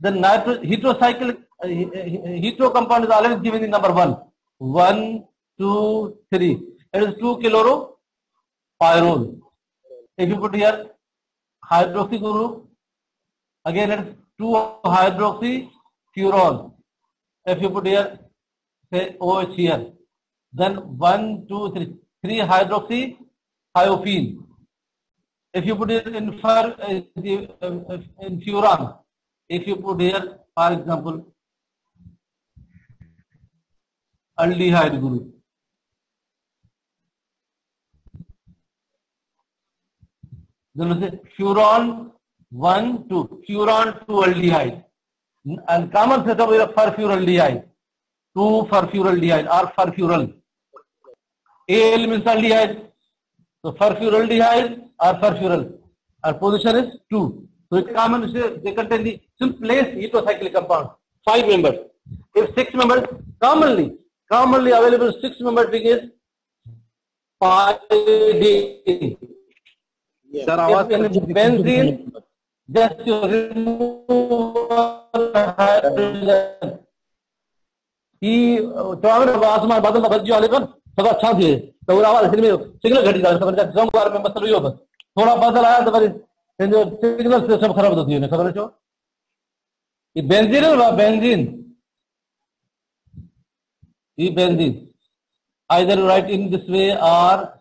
[SPEAKER 1] then heterocyclic hetero compound is always given the number 1. 1, 2, 3. It is 2-chloropyrrole. If you put here hydroxy group, again it is 2-hydroxyfuran. If you put here, say OH here, then 1, 2, 3, 3-hydroxythiophene. If you put it in furan, if you put here, for example, aldehyde group. Then we say furan 1, 2, furan 2 aldehyde. And common setup is furfuraldehyde. 2 furfuraldehyde or furfural. Al means aldehyde. So furfuraldehyde or furfural. Our position is 2. So it's common, they contain the simplest heterocyclic compound. 5 members. If 6 members, commonly available 6-member ring is pyridine.
[SPEAKER 5] Sir,
[SPEAKER 1] benzene, just you remove hydrogen. आसमान बादल का बज्जी वाले पर सब अच्छा थे तो वो आवाज में सिग्नल घटी जा खबर जम बार में मसल हुई बस थोड़ा बादल आया तो जो सिग्नल सिस्टम खराब होती है खबर है जो ये बेंजीन है बेंजीन ये benzene either write in this way or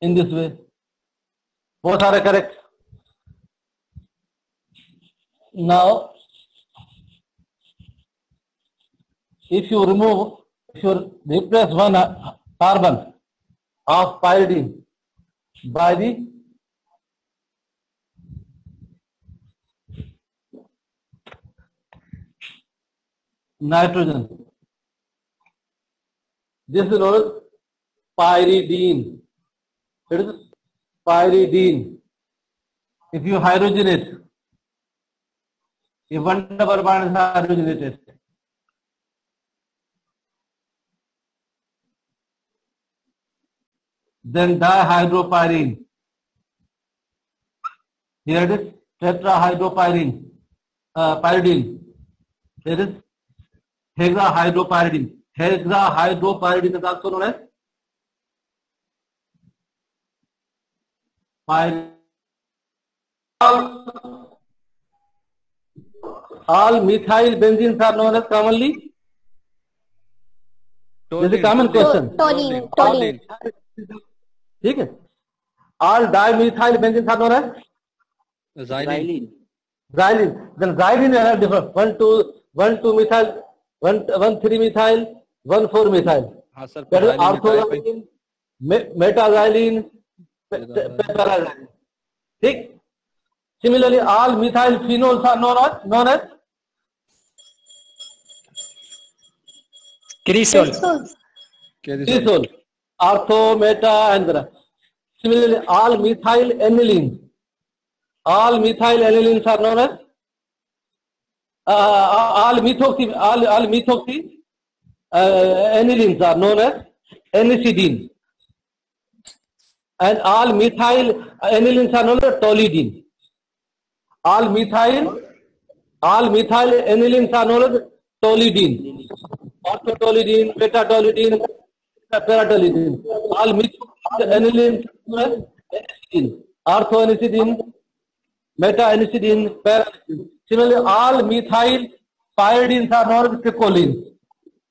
[SPEAKER 1] in this way. Both are correct. Now, if you replace one carbon of pyridine by the nitrogen, this is known as pyridine. It is pyridine. If you hydrogenate, if one double bond is hydrogenated, then dihydropyrene. Here it is tetrahydropyrene, pyridine. Here is hexahydropyridine. Hexahydropyridine is also known as pyridine. All methyl benzenes are known as commonly जैसे common question,
[SPEAKER 2] toluene.
[SPEAKER 1] ठीक है। All dimethyl benzene are known as
[SPEAKER 3] xylene.
[SPEAKER 1] xylene. Then xylene will have different 1,2 methyl, 1,3 methyl, 1,4 methyl.
[SPEAKER 3] हाँ sir,
[SPEAKER 1] That is
[SPEAKER 3] xylene में
[SPEAKER 1] orthoxylene, metaxylene, paraxylene. ठीक। Similarly, all methyl phenols are known as
[SPEAKER 4] cresol.
[SPEAKER 1] cresol, ortho, meta, and the rest. Similarly, all methyl anilines are known as all methoxy anilines are known as anicidine, and all methyl anilines are known as toluidine. All methyl anilines are known as toluidine, orthotoluidine, metatoluidine, paratoluidine. All methyl anilines are known as anicidine, orthoanicidine, meta-anicidine, para-anicidine. Similarly, all methyl pyridines are known as picolines.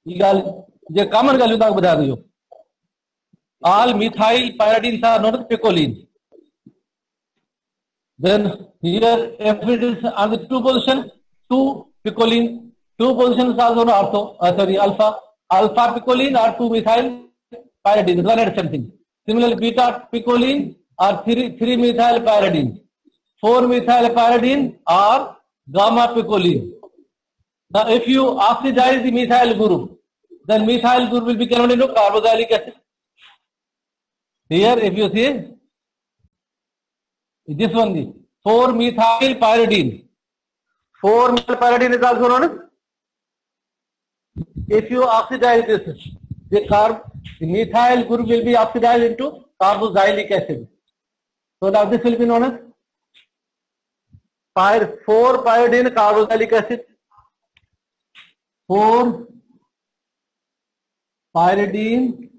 [SPEAKER 1] ये common value तक बता दियो। All methyl pyridines are known as picolines. Then here, if it is on the 2 position, 2 picoline, 2 positions also known alpha picoline or 2 methyl pyridine, one and something. Similarly, beta picoline or 3 methyl pyridine, 4 methyl pyridine or gamma picoline. Now, if you oxidize the methyl group, then methyl group will be converted into carboxylic acid. Here, if you see this one, 4 methyl pyridine. 4 methyl pyridine is also known as. If you oxidize this, the methyl group will be oxidized into carboxylic acid. So now this will be known as 4 pyridine carboxylic acid. 4 pyridine,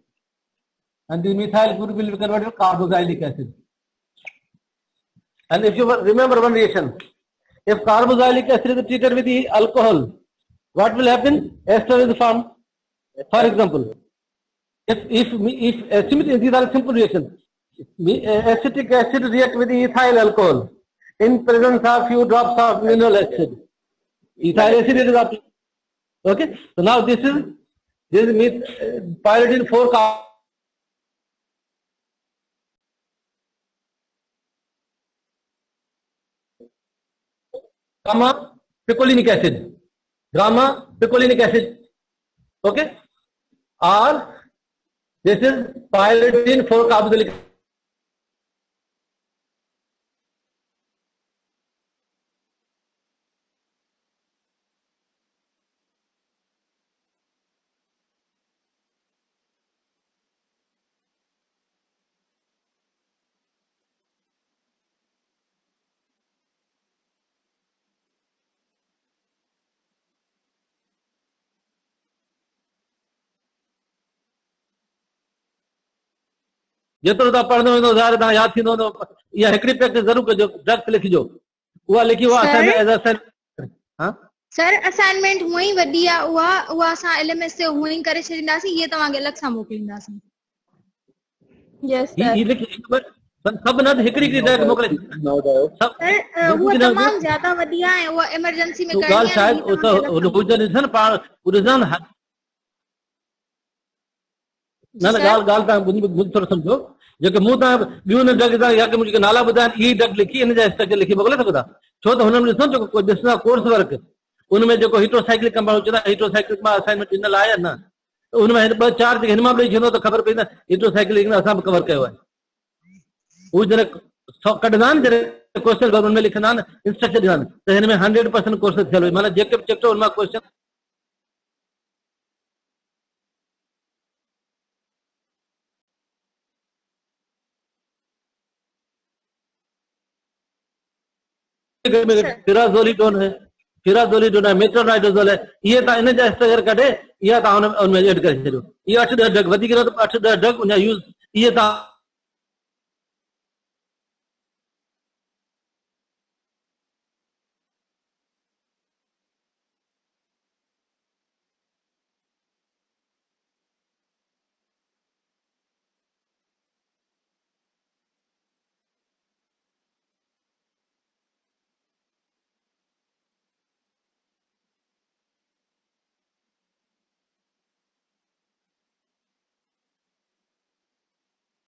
[SPEAKER 1] and the methyl group will be converted to carboxylic acid. And if you remember one reaction, if carboxylic acid is treated with the alcohol, what will happen? Ester is formed. For example, if these are simple reactions. Acetic acid react with the ethyl alcohol in presence of few drops of mineral acid. Ethyl acid is up. Okay. So now this is pyridine 4 gamma picolinic acid. Gamma picolinic acid. Okay. Or this is pyridine 4 carboxylic. जेतिरो तव्हां पढ़ंदो वेंदो ज़ाहिर तव्हां यादि थींदो वेंदो। इहा हिकिड़ी प्रैक्टिस ज़रूरु कजो, ड्रग्स लिखिजो, उहा लिखी उहा असाइनमेंट एज असाइनमेंट। हां सर,
[SPEAKER 2] असाइनमेंट हुअं ई वॾी आहे, उहा असां एलएमएस ते हुअं ई करे छॾींदासीं, ये तव्हांखे अलॻि सां मोकिलींदासीं। यस सर,
[SPEAKER 1] ही लिखी सब न हिकिड़ी हिकिड़ी ड्रग मोकिले सब।
[SPEAKER 2] उहा तमामु ज्यादा वॾी आहे, उहा इमरजेंसी में करणी आहे।
[SPEAKER 1] शायद उन बुझन ॾिसन पाण उरजन न ॻाल्हि तव्हां बुझी थोरो सम्झो। जेके मूं तव्हां ॿियूं न ड्रग या के मुंहिंजे नाला ॿुधाइनि, इहा ड्रग लिखी हिन जा स्ट्रक्चर लिखी मोकिले सघो था। छो त हुन में ॾिसो जेको कोई ॾिसंदा कोर्स वर्क, उनमें जेको हिट्रोसाइक्लिक कंपाउंड चवंदा हिट्रोसाइक्लिक मां असाइनमेंट ॾिनल आहे या न, उनमें 2-4 जेके हिन मां ॾेई छॾंदो त ख़बर पवंदी हिट्रोसाइक्लिक असां बि कवर कयो आहे। उहे जॾहिं कढंदा आहिनि, जॾहिं क्वेश्चन हुनमें लिखंदा आहिनि, इंस्ट्रक्चर ॾींदा आहिनि, त हिन में 100% कोर्स थियल हुई। माना जेके बि चैप्टर हुन मां क्वेश्चन फिराजोलिडोन है, मेट्रोनाइडोजोल है, ये तव्हां इन जा स्ट्रक्चर कढे इहा तव्हां हुन में एड करे छॾियो। इहे 8-10 ड्रग वधीक 8-10 ड्रग उनजा यूज़ इहे तव्हां